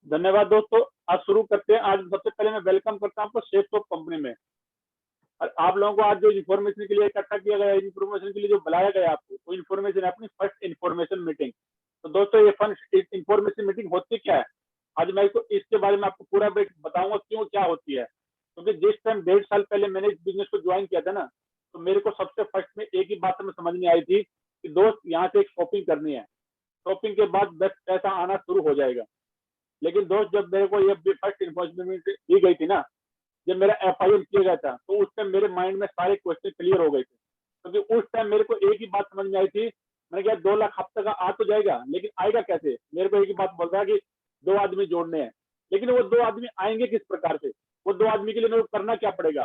धन्यवाद दोस्तों। आज शुरू करते हैं। आज सबसे पहले मैं वेलकम करता हूँ आपको शेफ ऑफ कंपनी में। और आप लोगों को आज जो इन्फॉर्मेशन के लिए इकट्ठा किया गया है, इन्फॉर्मेशन के लिए जो बुलाया गया है आपको, वो इन्फॉर्मेशन है अपनी फर्स्ट इन्फॉर्मेशन मीटिंग। तो दोस्तों, ये फर्स्ट इन्फॉर्मेशन मीटिंग होती क्या है, आज मैं इसको इसके बारे में आपको पूरा बताऊंगा क्यों क्या होती है। क्योंकि जिस टाइम 1.5 साल पहले मैंने इस बिजनेस को ज्वाइन किया था ना, तो मेरे को सबसे फर्स्ट में एक ही बात समझ में आई थी कि दोस्त, यहाँ से एक शॉपिंग करनी है। शॉपिंग के बाद बस पैसा आना शुरू हो जाएगा। लेकिन दोस्त, जब मेरे को ये फर्स्ट इन्फॉर्मेशन दी गई थी ना, जब मेरा FIM किया गया था, तो उस टाइम मेरे माइंड में सारे क्वेश्चन क्लियर हो गए थे। क्योंकि उस टाइम मेरे को एक ही बात समझ में आई थी। मैंने कहा 2 लाख हफ्ते का आ तो जाएगा, लेकिन आएगा कैसे। मेरे को एक ही बात बोल रहा है कि 2 आदमी जोड़ने हैं। लेकिन वो 2 आदमी आएंगे किस प्रकार से, वो 2 आदमी के लिए मेरे को करना क्या पड़ेगा।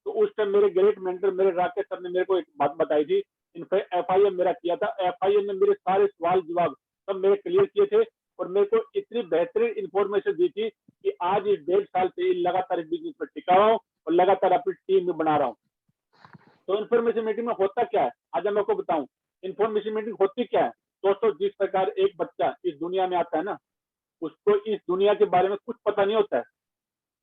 तो उस टाइम मेरे ग्रेट मेंटर मेरे राकेश सर ने मेरे को एक बात बताई थी। इनफैक्ट FIM मेरा किया था। FIM में मेरे सारे सवाल जवाब सब मेरे क्लियर किए थे। और मेरे को इतनी बेहतरीन इंफॉर्मेशन दी थी कि आज इस 1.5 साल से लगातार इस बिजनेस में टिका हुआ हूँ और लगातार अपनी टीम में बना रहा हूँ। तो इन्फॉर्मेशन मीटिंग में होता क्या है, आज मैं आपको बताऊं। इन्फॉर्मेशन मीटिंग होती क्या है दोस्तों। जिस प्रकार एक बच्चा इस दुनिया में आता है ना, उसको इस दुनिया के बारे में कुछ पता नहीं होता है।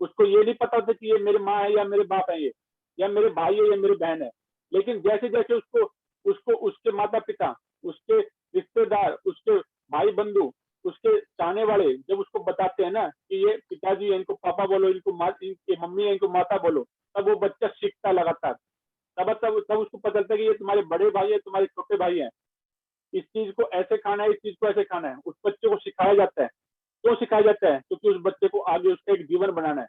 उसको ये नहीं पता होता कि ये मेरी माँ है या मेरे बाप है, ये या मेरे भाई है या मेरी बहन है। लेकिन जैसे जैसे उसको उसको उसके माता पिता, उसके रिश्तेदार, उसके भाई बंधु, उसके चाहने वाले जब उसको बताते हैं ना कि ये पिताजी है, इनको पापा बोलो, इनको माँ, इनकी मम्मी है, इनको माता बोलो, तब वो बच्चा सीखता लगातार। तब तब तब उसको पता चलता है कि ये तुम्हारे बड़े भाई है, तुम्हारे छोटे भाई हैं। इस चीज को ऐसे खाना है, इस चीज को ऐसे खाना है। उस बच्चे को सिखाया जाता है। क्यों सिखाया जाता है? क्योंकि उस बच्चे को आगे उसका एक जीवन बनाना है।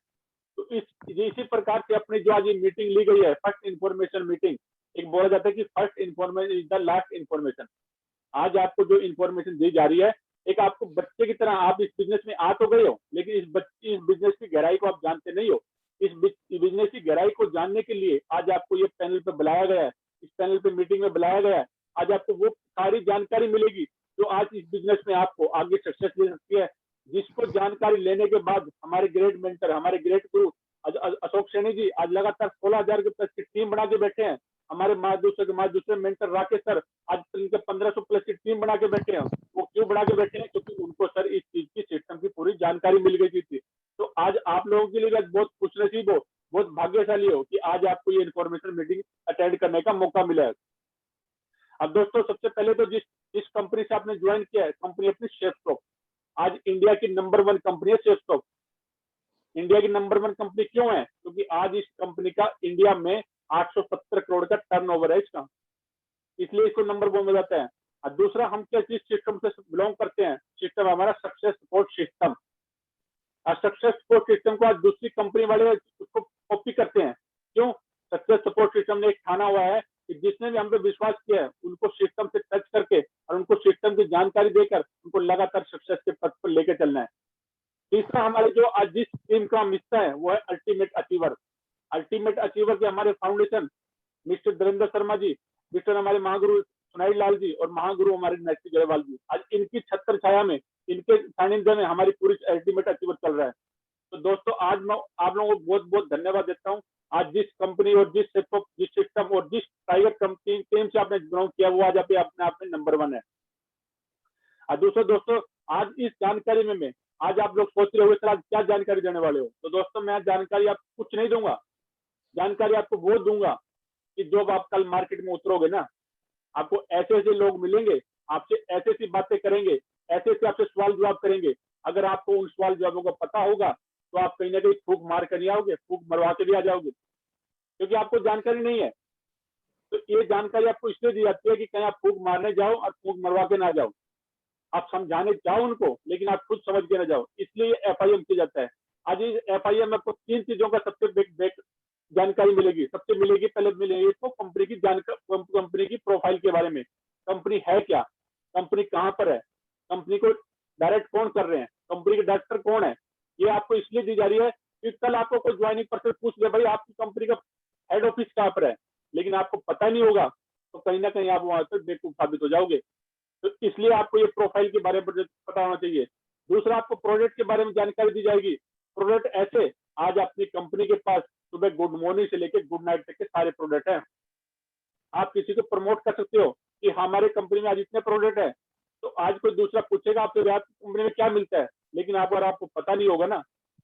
तो इसी प्रकार से अपनी जो आज ये मीटिंग ली गई है, फर्स्ट इन्फॉर्मेशन मीटिंग। एक बोला जाता है कि first information is the last information. आज आपको जो इन्फॉर्मेशन दी जा रही है, एक आपको बच्चे की तरह, आप इस बिजनेस में आ तो गए हो, लेकिन इस बिजनेस की गहराई को आप जानते नहीं हो। इस बिजनेस की गहराई को जानने के लिए आज आपको ये पैनल पे बुलाया गया है। इस पैनल पे मीटिंग में बुलाया गया है। आज आपको वो सारी जानकारी मिलेगी जो आज इस बिजनेस में आपको आगे सक्सेस दे सकती है। जिसको जानकारी लेने के बाद हमारे ग्रेट मेंटर, हमारे ग्रेट गुरु अशोक सैनी जी आज लगातार 16,000 के प्लस की टीम बना के बैठे हैं। हमारे दूसरे मेंटर राकेश सर आज इनके 1500 प्लस की टीम बना के बैठे हैं। वो क्यों बना के बैठे हैं? क्योंकि उनको सर इस चीज की, सिस्टम की पूरी जानकारी मिल गई थी। तो आज आप लोगों के लिए बहुत खुशनसीब हो, बहुत भाग्यशाली हो कि आज आपको ये इन्फॉर्मेशन मीटिंग अटेंड करने का मौका मिला है। अब दोस्तों, सबसे पहले तो जिस कंपनी से आपने ज्वाइन किया है, कंपनी अपनी शेफटॉप। आज इंडिया की नंबर 1 कंपनी है शेफटॉप। इंडिया की नंबर 1 कंपनी क्यों है? क्योंकि आज इस कंपनी का इंडिया में 870 करोड़ का टर्नओवर है इसका, इसलिए इसको नंबर 1 में जाता है। और दूसरा, हम किस सिस्टम से बिलोंग करते हैं? सिस्टम हमारा सक्सेस सपोर्ट सिस्टम। और सक्सेस सपोर्ट सिस्टम को आज दूसरी कंपनी वाले उसको कॉपी करते हैं। क्यों? सक्सेस सपोर्ट सिस्टम ने एक ठाना हुआ है कि जिसने भी हम पे विश्वास किया है, उनको सिस्टम से टच करके और उनको सिस्टम की जानकारी देकर उनको लगातार सक्सेस के पथ पर लेकर चलना है। तीसरा, हमारे जो आज जिस टीम का हिस्सा है वो है अल्टीमेट अचीवर। अल्टीमेट अचीवर के हमारे foundation mister Dhirendra Sharma ji, mister हमारे महागुरु सुनाई लाल जी और महागुरु हमारे नैतिक ग्रेवाल जी, आज इनकी छत्र छाया में, इनके सानिध्य में हमारी पूरी अल्टीमेट अचीवर चल रहा है। तो दोस्तों, आज मैं आप लोगों को बहुत बहुत धन्यवाद देता हूँ। आज जिस कंपनी और जिस सिस्टम और जिस टाइगर कंपनी टीम से आपने बिलोंग किया, वो आज अपने आप में नंबर 1 है। और दूसरे दोस्तों, आज इस जानकारी में मैं, आज आप लोग सोच रहे हो सर आज क्या जानकारी देने वाले हो, तो दोस्तों मैं जानकारी आपको कुछ नहीं दूंगा। जानकारी आपको वो दूंगा कि जब आप कल मार्केट में उतरोगे ना, आपको ऐसे ऐसे लोग मिलेंगे, आपसे ऐसी ऐसी बातें करेंगे, ऐसे ऐसे आपसे सवाल जवाब करेंगे। अगर आपको उन सवाल जवाबों का पता होगा तो आप कहीं ना कहीं फूक मार कर नहीं आओगे, फूक मरवा के भी आ जाओगे, क्योंकि आपको जानकारी नहीं है। तो ये जानकारी आपको इसलिए दी जाती है कि कहीं आप फूक मारने जाओ और फूक मरवा के ना जाओ। आप समझाने जाओ उनको, लेकिन आप खुद समझ के ना जाओ, इसलिए FIM किया जाता है। आज इस FIM में आपको 3 चीजों का सबसे बेक जानकारी मिलेगी। सबसे मिलेगी, पहले मिलेगी तो कंपनी की प्रोफाइल के बारे में। कंपनी है क्या, कंपनी कहाँ पर है, कंपनी को डायरेक्ट कौन कर रहे हैं, कंपनी के डायरेक्टर कौन है। ये आपको इसलिए दी जा रही है कि कल आपको कोई ज्वाइनिंग पर्सन पूछ ले, भाई आपकी कंपनी का हेड ऑफिस कहाँ पर है, लेकिन आपको पता नहीं होगा, तो कहीं ना कहीं आप वहां पर बेवकूफ साबित हो जाओगे। तो इसलिए आपको ये प्रोफाइल के बारे में पता होना चाहिए। दूसरा, आपको प्रोडक्ट के बारे में जानकारी दी जाएगी। प्रोडक्ट ऐसे, आज अपनी कंपनी के पास सुबह गुड मॉर्निंग से लेकर गुड नाइट तक के सारे प्रोडक्ट हैं। आप किसी को प्रमोट कर सकते हो कि हमारे कंपनी में आज इतने प्रोडक्ट है। तो आज कोई दूसरा पूछेगा आपसे आपकी कंपनी में क्या मिलता है, लेकिन अगर आपको पता नहीं होगा ना,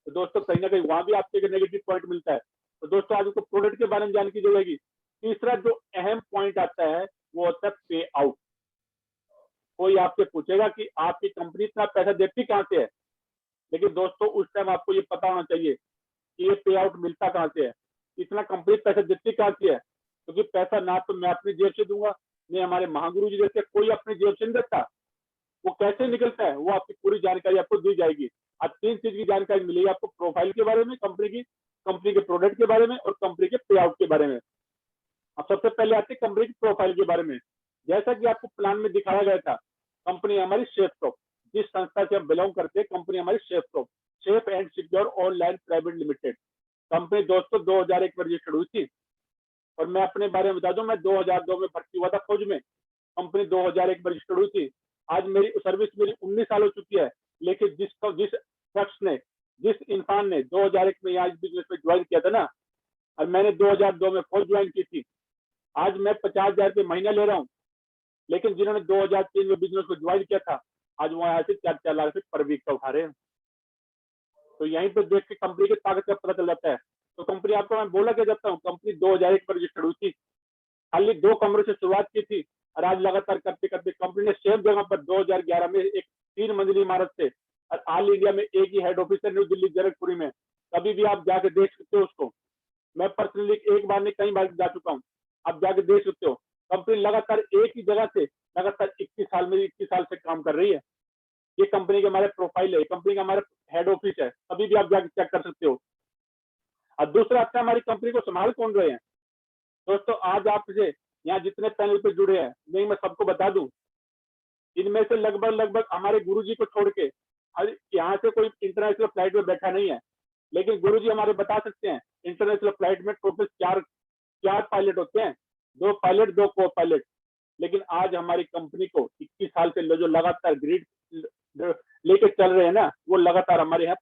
तो दोस्तों कहीं ना कहीं वहां भी आपको एक नेगेटिव पॉइंट मिलता है। तो दोस्तों आज आपको प्रोडक्ट के बारे में जानकारी दी जाएगी। तीसरा जो अहम पॉइंट आता है वो होता है पे आउट। कोई आपसे पूछेगा कि आपकी कंपनी इतना पैसा देती कहाँ से है, लेकिन दोस्तों उस टाइम आपको ये पता होना चाहिए कि ये पे आउट मिलता कहाँ से है, इतना कंपनी पैसा देती कहाँ से है। क्योंकि पैसा ना तो मैं अपनी जेब से दूंगा, नहीं हमारे महागुरु जी देते, कोई अपनी जेब से नहीं देता। वो कैसे निकलता है वो आपकी पूरी जानकारी आपको दी जाएगी। आज 3 चीज की जानकारी मिलेगी आपको, प्रोफाइल के बारे में कंपनी की, कंपनी के प्रोडक्ट के बारे में और कंपनी के पे आउट के बारे में। अब सबसे पहले आते हैं कंपनी की प्रोफाइल के बारे में। जैसा कि आपको प्लान में दिखाया गया था, कंपनी हमारी सेफटॉप, जिस संस्था से हम बिलोंग करते हैं, कंपनी हमारी Safetop, safe and secure online private limited. Company दोस्तों 2001 में रजिस्टर्ड हुई थी। और मैं अपने बारे में बता दूं, मैं 2002 में भर्ती हुआ था फौज में। कंपनी 2001 में रजिस्टर्ड हुई थी। आज मेरी सर्विस मेरी 19 साल हो चुकी है। लेकिन जिस शख्स ने, जिस इंसान ने 2001 में यहाँ इस बिजनेस में ज्वाइन किया था ना, और मैंने 2002 में फौज ज्वाइन की थी, आज मैं 50,000 रुपये महीना ले रहा हूँ। लेकिन जिन्होंने 2003 में बिजनेस को ज्वाइन किया था, आज वो यहाँ से 4-4 लाख रुपये पर वीक का उठा रहे हैं। तो यहीं पर देख के कंपनी की ताकत का पता चल जाता है। तो कंपनी आपको मैं बोला क्या जाता हूँ, कंपनी 2001 में रजिस्टर्ड हुई थी, खाली 2 कमरों से शुरुआत की थी, और आज लगातार करते करते कंपनी ने सेम जगह पर 2011 में एक 3 मंजिली इमारत से, और ऑल इंडिया में एक ही हेड ऑफिस है न्यू दिल्ली जरकपुरी में। कभी भी आप जाके देख सकते हो उसको। मैं पर्सनली एक बार नहीं कई बार जा चुका हूँ, आप जाके देख सकते हो। कंपनी लगातार एक ही जगह से लगातार 21 साल से काम कर रही है। ये कंपनी के हमारे प्रोफाइल है, कंपनी का हमारा हेड ऑफिस है, कभी भी आप जाके चेक कर सकते हो। और दूसरा आता है हमारी कंपनी को संभाल कौन रहे हैं। दोस्तों आज आपसे यहाँ जितने पैनल पे जुड़े हैं, नहीं मैं सबको बता दूं, इनमें से लगभग हमारे गुरुजी को छोड़ के यहाँ से कोई इंटरनेशनल फ्लाइट में बैठा नहीं है। लेकिन गुरुजी हमारे बता सकते हैं इंटरनेशनल फ्लाइट में टोटल चार पायलट होते हैं, 2 पायलट 2 को पायलट। लेकिन आज हमारी कंपनी को 21 साल से जो लगातार ग्रिड लेके चल रहे हैं ना, वो लगातार हमारे यहाँ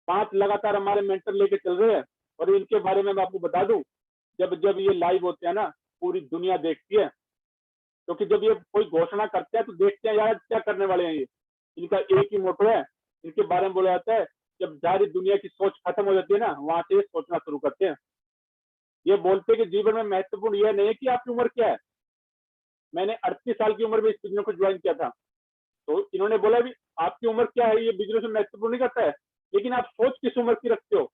5 लगातार हमारे मेंटर लेके चल रहे हैं। और इनके बारे में मैं आपको बता दूं, जब जब ये लाइव होते हैं ना, पूरी दुनिया देखती है। क्योंकि जब ये कोई घोषणा करते हैं तो देखते हैं यार क्या करने वाले हैं ये। इनका एक ही मोटो है, इनके बारे में बोला जाता है, जब सारी दुनिया की सोच खत्म हो जाती है ना, वहां से सोचना शुरू करते हैं। ये बोलते हैं कि जीवन में महत्वपूर्ण यह नहीं है कि आपकी उम्र क्या है। मैंने 38 साल की उम्र में इस बिजनेस को ज्वाइन किया था। तो इन्होंने बोला भी आपकी उम्र क्या है ये बिजनेस में महत्वपूर्ण नहीं करता है, लेकिन आप सोच किस उम्र की रखते हो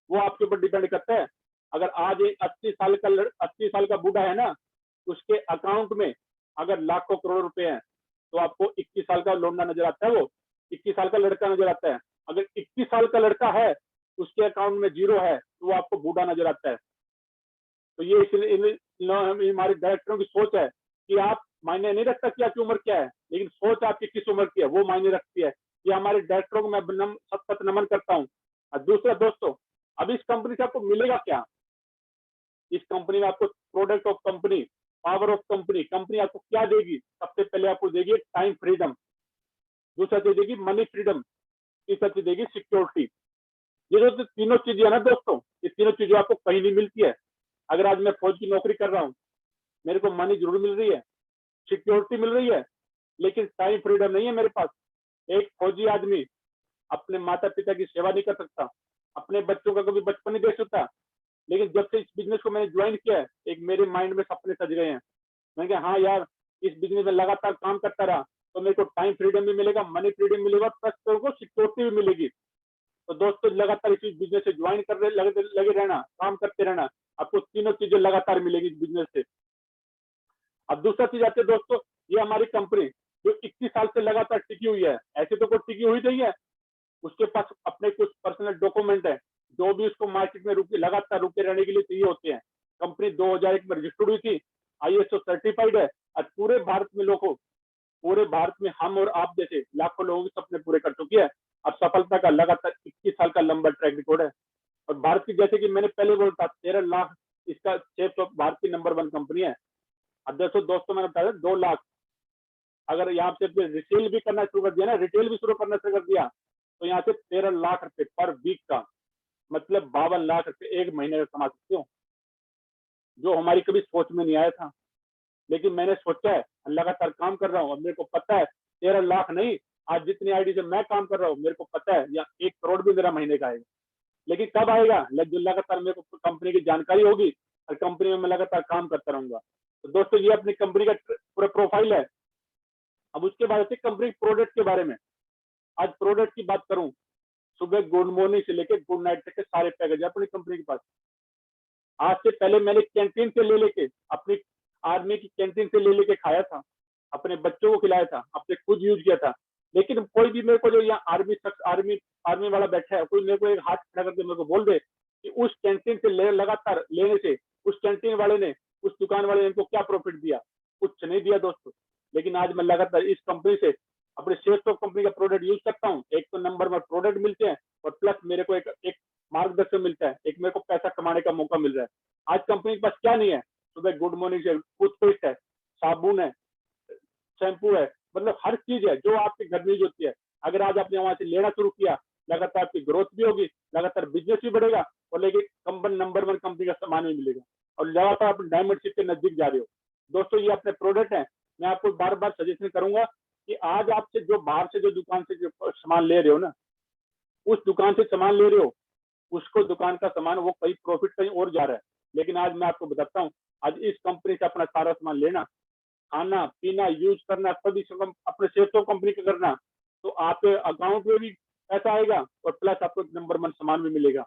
वो आपके ऊपर डिपेंड करता है। अगर आज एक 80 साल का बूढ़ा है ना, उसके अकाउंट में अगर लाखों करोड़ रुपए हैं, तो आपको 21 साल का लौंडा नजर आता है, वो 21 साल का लड़का नजर आता है। अगर 21 साल का लड़का है, उसके अकाउंट में 0 है, तो वो आपको बूढ़ा नजर आता है। तो ये इसलिए हमारे डायरेक्टरों की सोच है कि आप मायने नहीं रखता कि आपकी उम्र क्या है, लेकिन सोच आपकी किस उम्र की है वो मायने रखती है। ये हमारे डायरेक्टरों को मैं सतत नमन करता हूँ। और दूसरा दोस्तों, अब इस कंपनी से आपको मिलेगा क्या। इस कंपनी में आपको product of company, power of company, company आपको क्या देगी। सबसे पहले आपको देगी टाइम फ्रीडम, दूसरा चीज देगी मनी फ्रीडम, तीसरा चीज देगी सिक्योरिटी। ये जो तीनों चीजें है ना दोस्तों, ये तीनों चीजें आपको कहीं नहीं मिलती है। अगर आज मैं फौज की नौकरी कर रहा हूँ, मेरे को मनी जरूर मिल रही है, सिक्योरिटी मिल रही है, लेकिन टाइम फ्रीडम नहीं है मेरे पास। एक फौजी आदमी अपने माता पिता की सेवा नहीं कर सकता, अपने बच्चों का कभी बचपन नहीं देख सकता। लेकिन जब से इस बिजनेस को मैंने ज्वाइन किया है, एक मेरे माइंड में सपने सज गए हैं। मैंने कहा हाँ यार, इस बिजनेस में लगातार काम करता रहा तो मेरे को टाइम फ्रीडम भी मिलेगा, मनी फ्रीडम मिलेगा, प्लस मेरे को सिक्योरिटी भी मिलेगी। तो दोस्तों लगातार इस बिजनेस से ज्वाइन कर लगे रहना, काम करते रहना, आपको तीनों चीजें लगातार मिलेगी इस बिजनेस से। अब दूसरा चीज आती है दोस्तों, ये हमारी कंपनी जो 21 साल से लगातार टिकी हुई है, ऐसे तो कोई टिकी हुई नहीं है। उसके पास अपने कुछ पर्सनल डॉक्यूमेंट है, जो भी उसको मार्केट में लगातार रुके रहने के लिए चाहिए होते हैं। कंपनी 2001 में रजिस्टर्ड हुई थी, ISO सर्टिफाइड है, और पूरे भारत में पूरे भारत में हम और आप जैसे लाखों लोगों के सपने पूरे कर चुकी है। अब सफलता का लगातार 21 साल का लंबा ट्रैक रिकॉर्ड है। और भारत की, जैसे कि मैंने पहले बोला था, 13 लाख इसका शेयर भारत की नंबर 1 कंपनी है। अब दोस्तों मैंने बताया 2 लाख, अगर यहाँ से रिटेल भी करना शुरू कर दिया ना, रिटेल भी शुरू करना शुरू कर दिया, तो यहाँ से 13 लाख रुपए पर वीक का, मतलब 52 लाख रुपए एक महीने का कमा सकते हो, जो हमारी कभी सोच में नहीं आया था। लेकिन मैंने सोचा है, लगातार काम कर रहा हूँ, अब मेरे को पता है 13 लाख नहीं, आज जितनी आईडी से मैं काम कर रहा हूँ मेरे को पता है या 1 करोड़ भी मेरा महीने का आएगा, लेकिन कब आएगा, जो लगातार मेरे को कंपनी की जानकारी होगी और कंपनी में मैं लगातार काम करता रहूंगा। तो दोस्तों ये अपनी कंपनी का पूरा प्रोफाइल है। अब उसके बाद कंपनी प्रोडक्ट के बारे में, आज प्रोडक्ट की बात करूं, सुबह गुड मॉर्निंग से लेके गुड नाइट तक के सारे पैकेज है अपनी कंपनी के पास। आज से पहले मैंने कैंटीन से ले लेके, अपनी आर्मी की कैंटीन से ले लेके खाया था, अपने बच्चों को खिलाया था, अपने खुद यूज किया था। लेकिन कोई भी मेरे को जो यहाँ आर्मी शख्स आर्मी वाला बैठा है, कोई मेरे को एक हाथ खड़ा करके मेरे को बोल दे कि उस कैंटीन से लगातार लेने से उस कैंटीन वाले ने, उस दुकान वाले ने इनको क्या प्रॉफिट दिया, कुछ नहीं दिया दोस्तों। लेकिन आज मैं लगातार इस कंपनी से अपने शेयर ऑफ कंपनी का प्रोडक्ट यूज करता हूँ। एक तो नंबर 1 प्रोडक्ट मिलते हैं और प्लस मेरे को एक मार्गदर्शन मिलता है, एक मेरे को पैसा कमाने का मौका मिल रहा है। आज कंपनी के पास क्या नहीं है, सुबह गुड मॉर्निंग से टूथपेस्ट है, साबुन है, शैम्पू है, मतलब हर चीज है जो आपके घर में यूज होती है। अगर आज आपने वहां से लेना शुरू किया, लगातार आपकी ग्रोथ भी होगी, लगातार बिजनेस भी बढ़ेगा और लेकिन कंपनी नंबर 1 कंपनी का सामान भी मिलेगा और लगातार आप डायमंड शिप के नजदीक जा रहे हो। दोस्तों ये अपने प्रोडक्ट है। मैं आपको बार बार सजेशन करूंगा कि आज आपसे जो बाहर से जो दुकान से जो सामान ले रहे हो ना, उस दुकान से सामान ले रहे हो, उसको दुकान का सामान वो कहीं प्रॉफिट कहीं और जा रहा है। लेकिन आज मैं आपको बताता हूँ, आज इस कंपनी से अपना सारा सामान लेना, खाना पीना यूज करना, सभी अपने शेयर कंपनी का करना, तो आपके अकाउंट में भी पैसा आएगा और प्लस आपको नंबर 1 सामान भी मिलेगा।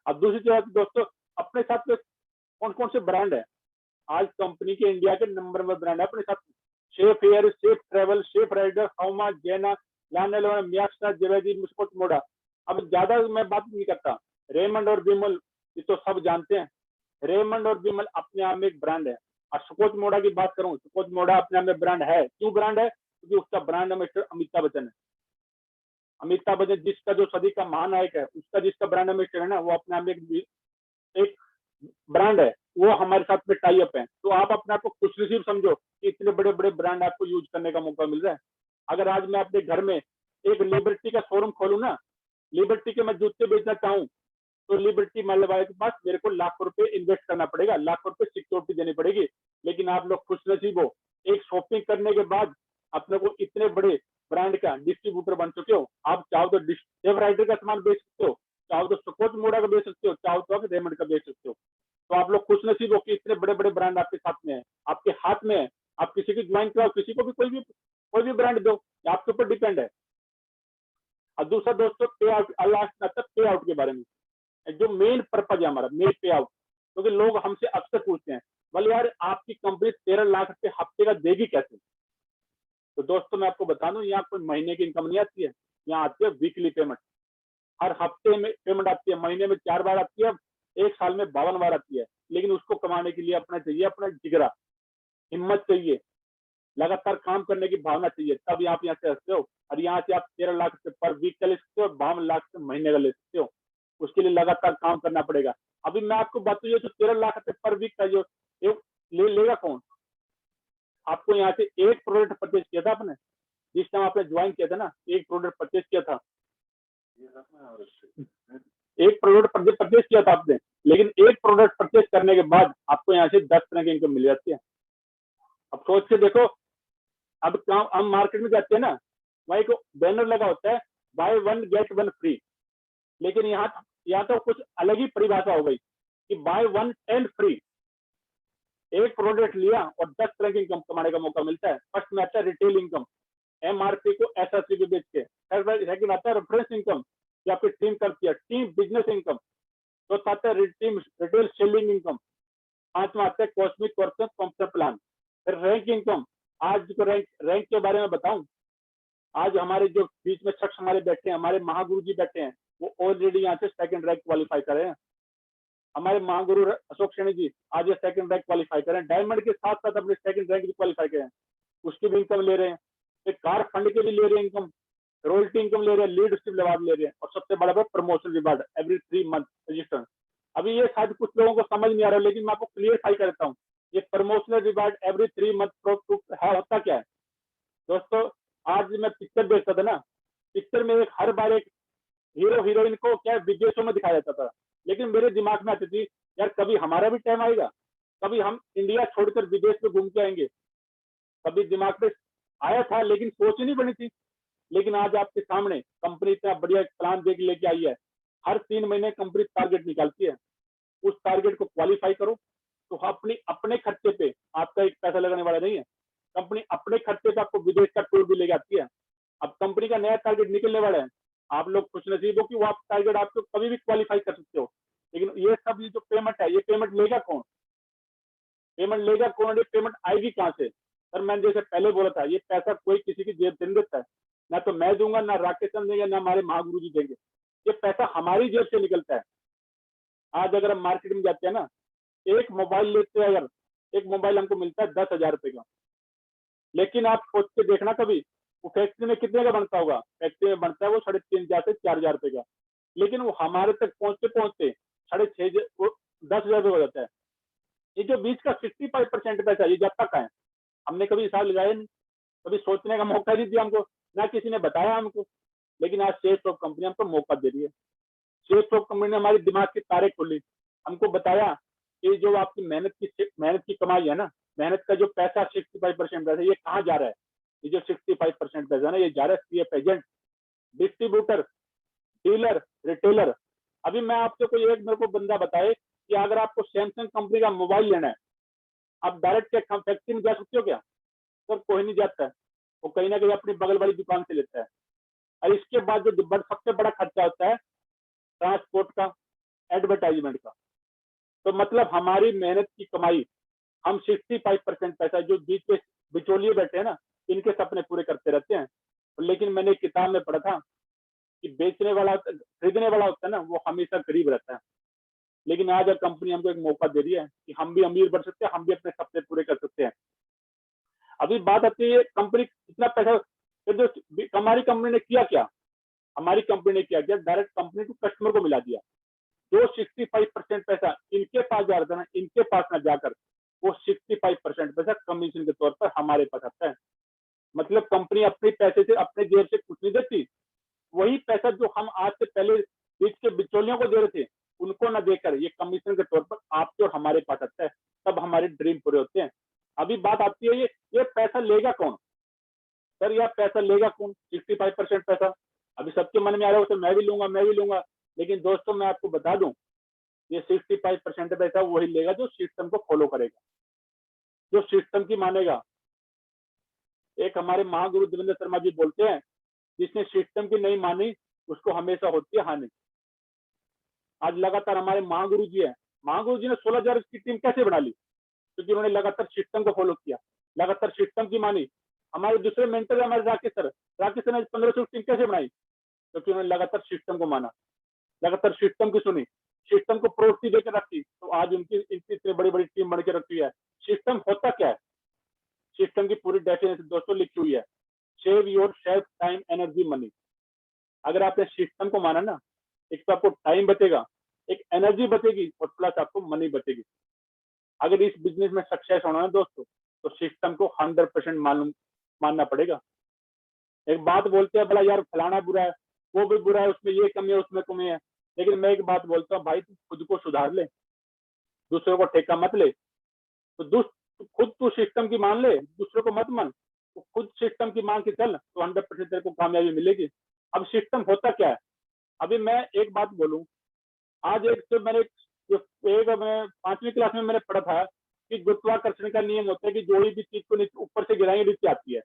अब दूसरी चीज दोस्तों, अपने साथ में कौन कौन से ब्रांड है, आज कंपनी के इंडिया के नंबर 1 ब्रांड है अपने साथ में। Chef Air, Chef Travel, Chef Rider, हौमा, जैना, लानेलो, मियाक्सा, जेवेदी, मुस्कोट मोडा। अब ज्यादा मैं बात नहीं करता, रेमंड और विमल ये तो सब जानते हैं। रेमंड और विमल अपने आप में एक ब्रांड है। और सुकोच मोडा की बात करूं, सुकोच मोडा अपने आप में ब्रांड है। क्यों ब्रांड है? क्योंकि उसका ब्रांड एम्बेसडर अमिताभ बच्चन है। अमिताभ बच्चन जिसका जो सदी का महानायक है, उसका जिसका ब्रांड एम्बेसडर है ना, वो अपने आप में एक ब्रांड है, वो हमारे साथ में टाई अप है। तो आप अपने आप को खुशनसीब समझो कि इतने बड़े बड़े ब्रांड आपको यूज करने का मौका मिल रहा है। अगर आज मैं अपने घर में एक लिबर्टी का शोरूम खोलूं ना, लिबर्टी के मैं जूते बेचना चाहूँ, तो लिबर्टी माल वाले के पास मेरे को लाखों रुपए इन्वेस्ट करना पड़ेगा, लाखों रुपए सिक्योरिटी देनी पड़ेगी। लेकिन आप लोग खुशनसीब हो, एक शॉपिंग करने के बाद अपने को इतने बड़े ब्रांड का डिस्ट्रीब्यूटर बन चुके हो। आप चाहो तो सेफ राइडर का सामान बेच सकते हो, चाहो तो सुकोच मोडा का बेच सकते हो, चाहो तो आप रेमंड का बेच सकते हो। तो आप लोग खुशनसीब हो कि इतने बड़े बड़े ब्रांड आपके साथ में है, आपके हाथ में है। आप किसी की ज्वाइन कराओ, किसी को भी कोई भी ब्रांड दो, आपके ऊपर डिपेंड है। और दूसरा दोस्तों, पे आउट, पे आउट के बारे में, जो मेन पर्पज है हमारा, मेन पे आउट। क्योंकि लोग हमसे अक्सर पूछते हैं, बोले यार आपकी कंपनी 13 लाख रुपए हफ्ते का देगी कैसे? तो दोस्तों मैं आपको बता दूं, यहाँ कोई महीने की इनकम नहीं आती है, यहाँ आती है वीकली पेमेंट। हर हफ्ते में पेमेंट आती है, महीने में 4 बार आती है, एक साल में 52 बार आती है। लेकिन उसको कमाने के लिए अपना चाहिए, अपना जिगरा, हिम्मत चाहिए, लगातार काम करने की भावना चाहिए, तब आप यहाँ से हंसते हो। और यहाँ से आप 13 लाख रुपए पर वीक का ले सकते हो, 52 लाख रुपए महीने का ले सकते हो। उसके लिए लगातार काम करना पड़ेगा। अभी मैं आपको बताऊँ, ये जो 13 लाख रुपए पर वीक का जो लेगा कौन? आपको यहाँ से एक प्रोडक्ट परचेज किया था आपने, जिस टाइम आपने ज्वाइन किया था ना, एक प्रोडक्ट परचेज किया था, एक प्रोडक्ट परचेज किया था आपने। लेकिन एक प्रोडक्ट परचेज करने के बाद आपको यहाँ से 10 तरह की इनकम मिल जाती है। अब सोच के देखो, अब काम हम मार्केट में जाते हैं ना, वही को बैनर लगा होता है, बाय 1 गेट 1 फ्री। लेकिन यहाँ तो कुछ अलग ही परिभाषा हो गई कि बाय 1 10 फ्री। एक प्रोडक्ट लिया और 10 तरह की इनकम कमाने का मौका मिलता है। फर्स्ट में आता है रिटेल इनकम, एमआरपी को एसआरपी पे बेच के। सेकंड आता है रेफरेंस इनकम, जो आपकी टीम करती है, टीम बिजनेस इनकम। चौथा आता है रिटेल सेलिंग इनकम। पांचवा आता है कॉस्मिक पर्सन कंप्यूटर प्लान। फिर रैंक इनकम। आज को रैंक के बारे में बताऊं, आज हमारे जो बीच में शख्स हमारे बैठे हैं, हमारे महागुरु जी बैठे हैं, वो ऑलरेडी यहाँ से 2nd रैंक क्वालिफाई करे हैं। हमारे महागुरु अशोक सैनी जी आज ये 2nd रैंक क्वालिफाई करें, डायमंड के साथ साथ अपने 2nd रैंक भी क्वालिफाई करें, उसकी भी इनकम ले रहे हैं। एक कार फंड के भी ले रहे हैं इनकम, रॉयल्टी इनकम ले रहे हैं, लीडरशिप रिवार्ड ले रहे हैं, और सबसे बड़ा promotion reward every 3 month register. अभी ये शायद कुछ लोगों को समझ नहीं आ रहा, लेकिन मैं आपको क्लियरफाई करता हूँ, ये प्रमोशनल रिवार्ड एवरी 3 मंथ है, होता क्या है दोस्तों? आज मैं पिक्चर देखता था ना, पिक्चर में हर बार एक हीरो हीरोइन को क्या विदेशों में दिखाया जाता था, लेकिन मेरे दिमाग में आती थी, यार कभी हमारा भी टाइम आएगा, कभी हम इंडिया छोड़कर विदेश में घूम के आएंगे। कभी दिमाग में आया था, लेकिन सोच ही नहीं बनी थी। लेकिन आज आपके सामने कंपनी इतना बढ़िया प्लान दे के लेके आई है। हर 3 महीने कंपनी टारगेट निकालती है, उस टारगेट को क्वालिफाई करो तो अपनी अपने खर्चे पे आपका एक पैसा लगाने वाला नहीं है। कंपनी अपने खर्चे पे आपको विदेश का टूर भी ले जाती है। अब कंपनी का नया टारगेट निकलने वाला है, आप लोग खुश नसीब हो कि वो आप टारगेट आपको कभी भी क्वालिफाई कर सकते हो। लेकिन ये सब ये जो पेमेंट है, ये पेमेंट लेगा कौन? पेमेंट लेगा कौन? ये पेमेंट आएगी कहाँ से? सर मैंने जैसे पहले बोला था, ये पैसा कोई किसी की जेब से नहीं देता है। ना तो मैं दूंगा, ना राकेश चंद देंगे, ना हमारे महागुरु जी देंगे। ये पैसा हमारी जेब से निकलता है। आज अगर हम मार्केट में जाते हैं ना, एक मोबाइल लेते हैं, अगर एक मोबाइल हमको मिलता है 10,000 रुपए का, लेकिन आप सोच के देखना कभी वो फैक्ट्री में कितने का बनता होगा? फैक्ट्री में बनता है वो 3,500 से 4,000 रुपए का, लेकिन वो हमारे तक पहुंचते पहुंचते 6,500 वो 10,000 रुपए हो जाता है। ये जो बीच का 65% पैसा ये जाता कहाँ है? हमने कभी हिसाब लगाया नहीं, कभी सोचने का मौका नहीं दिया हमको, ना किसी ने बताया हमको। लेकिन आज शेयर स्टॉक कंपनी हमको मौका दे रही है। शेयर स्टॉक कंपनी ने हमारी दिमाग की तारें खोली, हमको बताया कि जो आपकी मेहनत की कमाई है ना, मेहनत का जो पैसा 65% पैसा ये कहाँ जा रहा है? ये जो 65% पैसा ना, ये जा रहा है CF agent, distributor, dealer, retailer. अभी मैं आपसे कोई एक मेरे को बंदा बताए कि अगर आपको सैमसंग कंपनी का मोबाइल लेना है, आप डायरेक्ट क्या फैक्ट्री में जा सकते हो क्या? सर कोई नहीं जाता है, वो कहीं ना कहीं अपनी बगल वाली दुकान से लेता है। और इसके बाद जो सबसे बड़ा खर्चा होता है ट्रांसपोर्ट का, एडवर्टाइजमेंट का। तो मतलब हमारी मेहनत की कमाई, हम 65% पैसा जो बीच के बिचौलिए बैठे हैं ना, इनके सपने पूरे करते रहते हैं। लेकिन मैंने एक किताब में पढ़ा था कि बेचने वाला खरीदने वाला होता है ना, वो हमेशा गरीब रहता है। लेकिन आज कंपनी हमको एक मौका दे रही है कि हम भी अमीर बन सकते हैं, हम भी अपने सपने पूरे कर सकते हैं। अभी बात आती है कंपनी कितना पैसा, जो हमारी कंपनी ने किया क्या? हमारी कंपनी ने क्या किया? डायरेक्ट कंपनी को कस्टमर को मिला दिया। जो 65% पैसा इनके पास जा रहा था ना, इनके पास ना जाकर वो 65% पैसा कमीशन के तौर पर हमारे पास आता है। मतलब कंपनी अपने पैसे से, अपने जेब से कुछ नहीं देती। वही पैसा जो हम आज से पहले बीच के बिचौलियों को दे रहे थे, उनको ना देकर ये कमीशन के तौर पर आपके और हमारे पास आता है। तब हमारे ड्रीम पूरे होते हैं। अभी बात आती है ये पैसा लेगा कौन? सर यह पैसा लेगा कौन? 65% पैसा अभी सबके मन में आ रहा है, मैं भी लूंगा, मैं भी लूंगा। लेकिन दोस्तों मैं आपको बता दूं, ये 65% पैसा वही लेगा जो सिस्टम को फॉलो करेगा, जो सिस्टम की मानेगा। एक हमारे महागुरु देवेंद्र शर्मा जी बोलते हैं, जिसने सिस्टम की नहीं मानी उसको हमेशा होती है हानि। आज लगातार हमारे महागुरु जी है, महागुरु जी ने 16,000 की टीम कैसे बना ली? क्योंकि उन्होंने लगातार सिस्टम को फॉलो किया, लगातार सिस्टम की मानी। हमारे दूसरे मेंटर है हमारे राकेश सर, राकेश सर ने 1500 टीम कैसे बनाई? क्योंकि उन्होंने लगातार सिस्टम को माना, लगातार सिस्टम की सुनी, सिस्टम को प्रायोरिटी देकर रखी। तो आज उनकी इतनी बड़ी बड़ी टीम बन के रखी है। सिस्टम होता क्या है? सिस्टम की पूरी डेफिनेशन दोस्तों लिखी हुई है, save your self time energy money. अगर आपने सिस्टम को माना ना, एक तो आपको टाइम बचेगा, एक एनर्जी बचेगी और प्लस आपको मनी बचेगी। अगर इस बिजनेस में सक्सेस होना है दोस्तों, तो सिस्टम को 100% मानना पड़ेगा। एक बात बोलते हैं, बड़ा यार फलाना बुरा है, वो भी बुरा है, उसमें ये कमी है, उसमें कमी है। लेकिन मैं एक बात बोलता हूँ, भाई तू खुद को सुधार ले, दूसरों को ठेका मत ले। तो खुद तू सिस्टम की मान ले, दूसरों को मत मान। तो खुद सिस्टम की मान के चल, तो 100% तेरे को कामयाबी मिलेगी। अब सिस्टम होता क्या है? अभी मैं एक बात बोलूं, आज एक तो मैं 5वीं क्लास में मैंने पढ़ा था कि गुरुत्वाकर्षण का नियम होता है कि जो भी चीज को ऊपर से गिराएंगे नीचे आती है।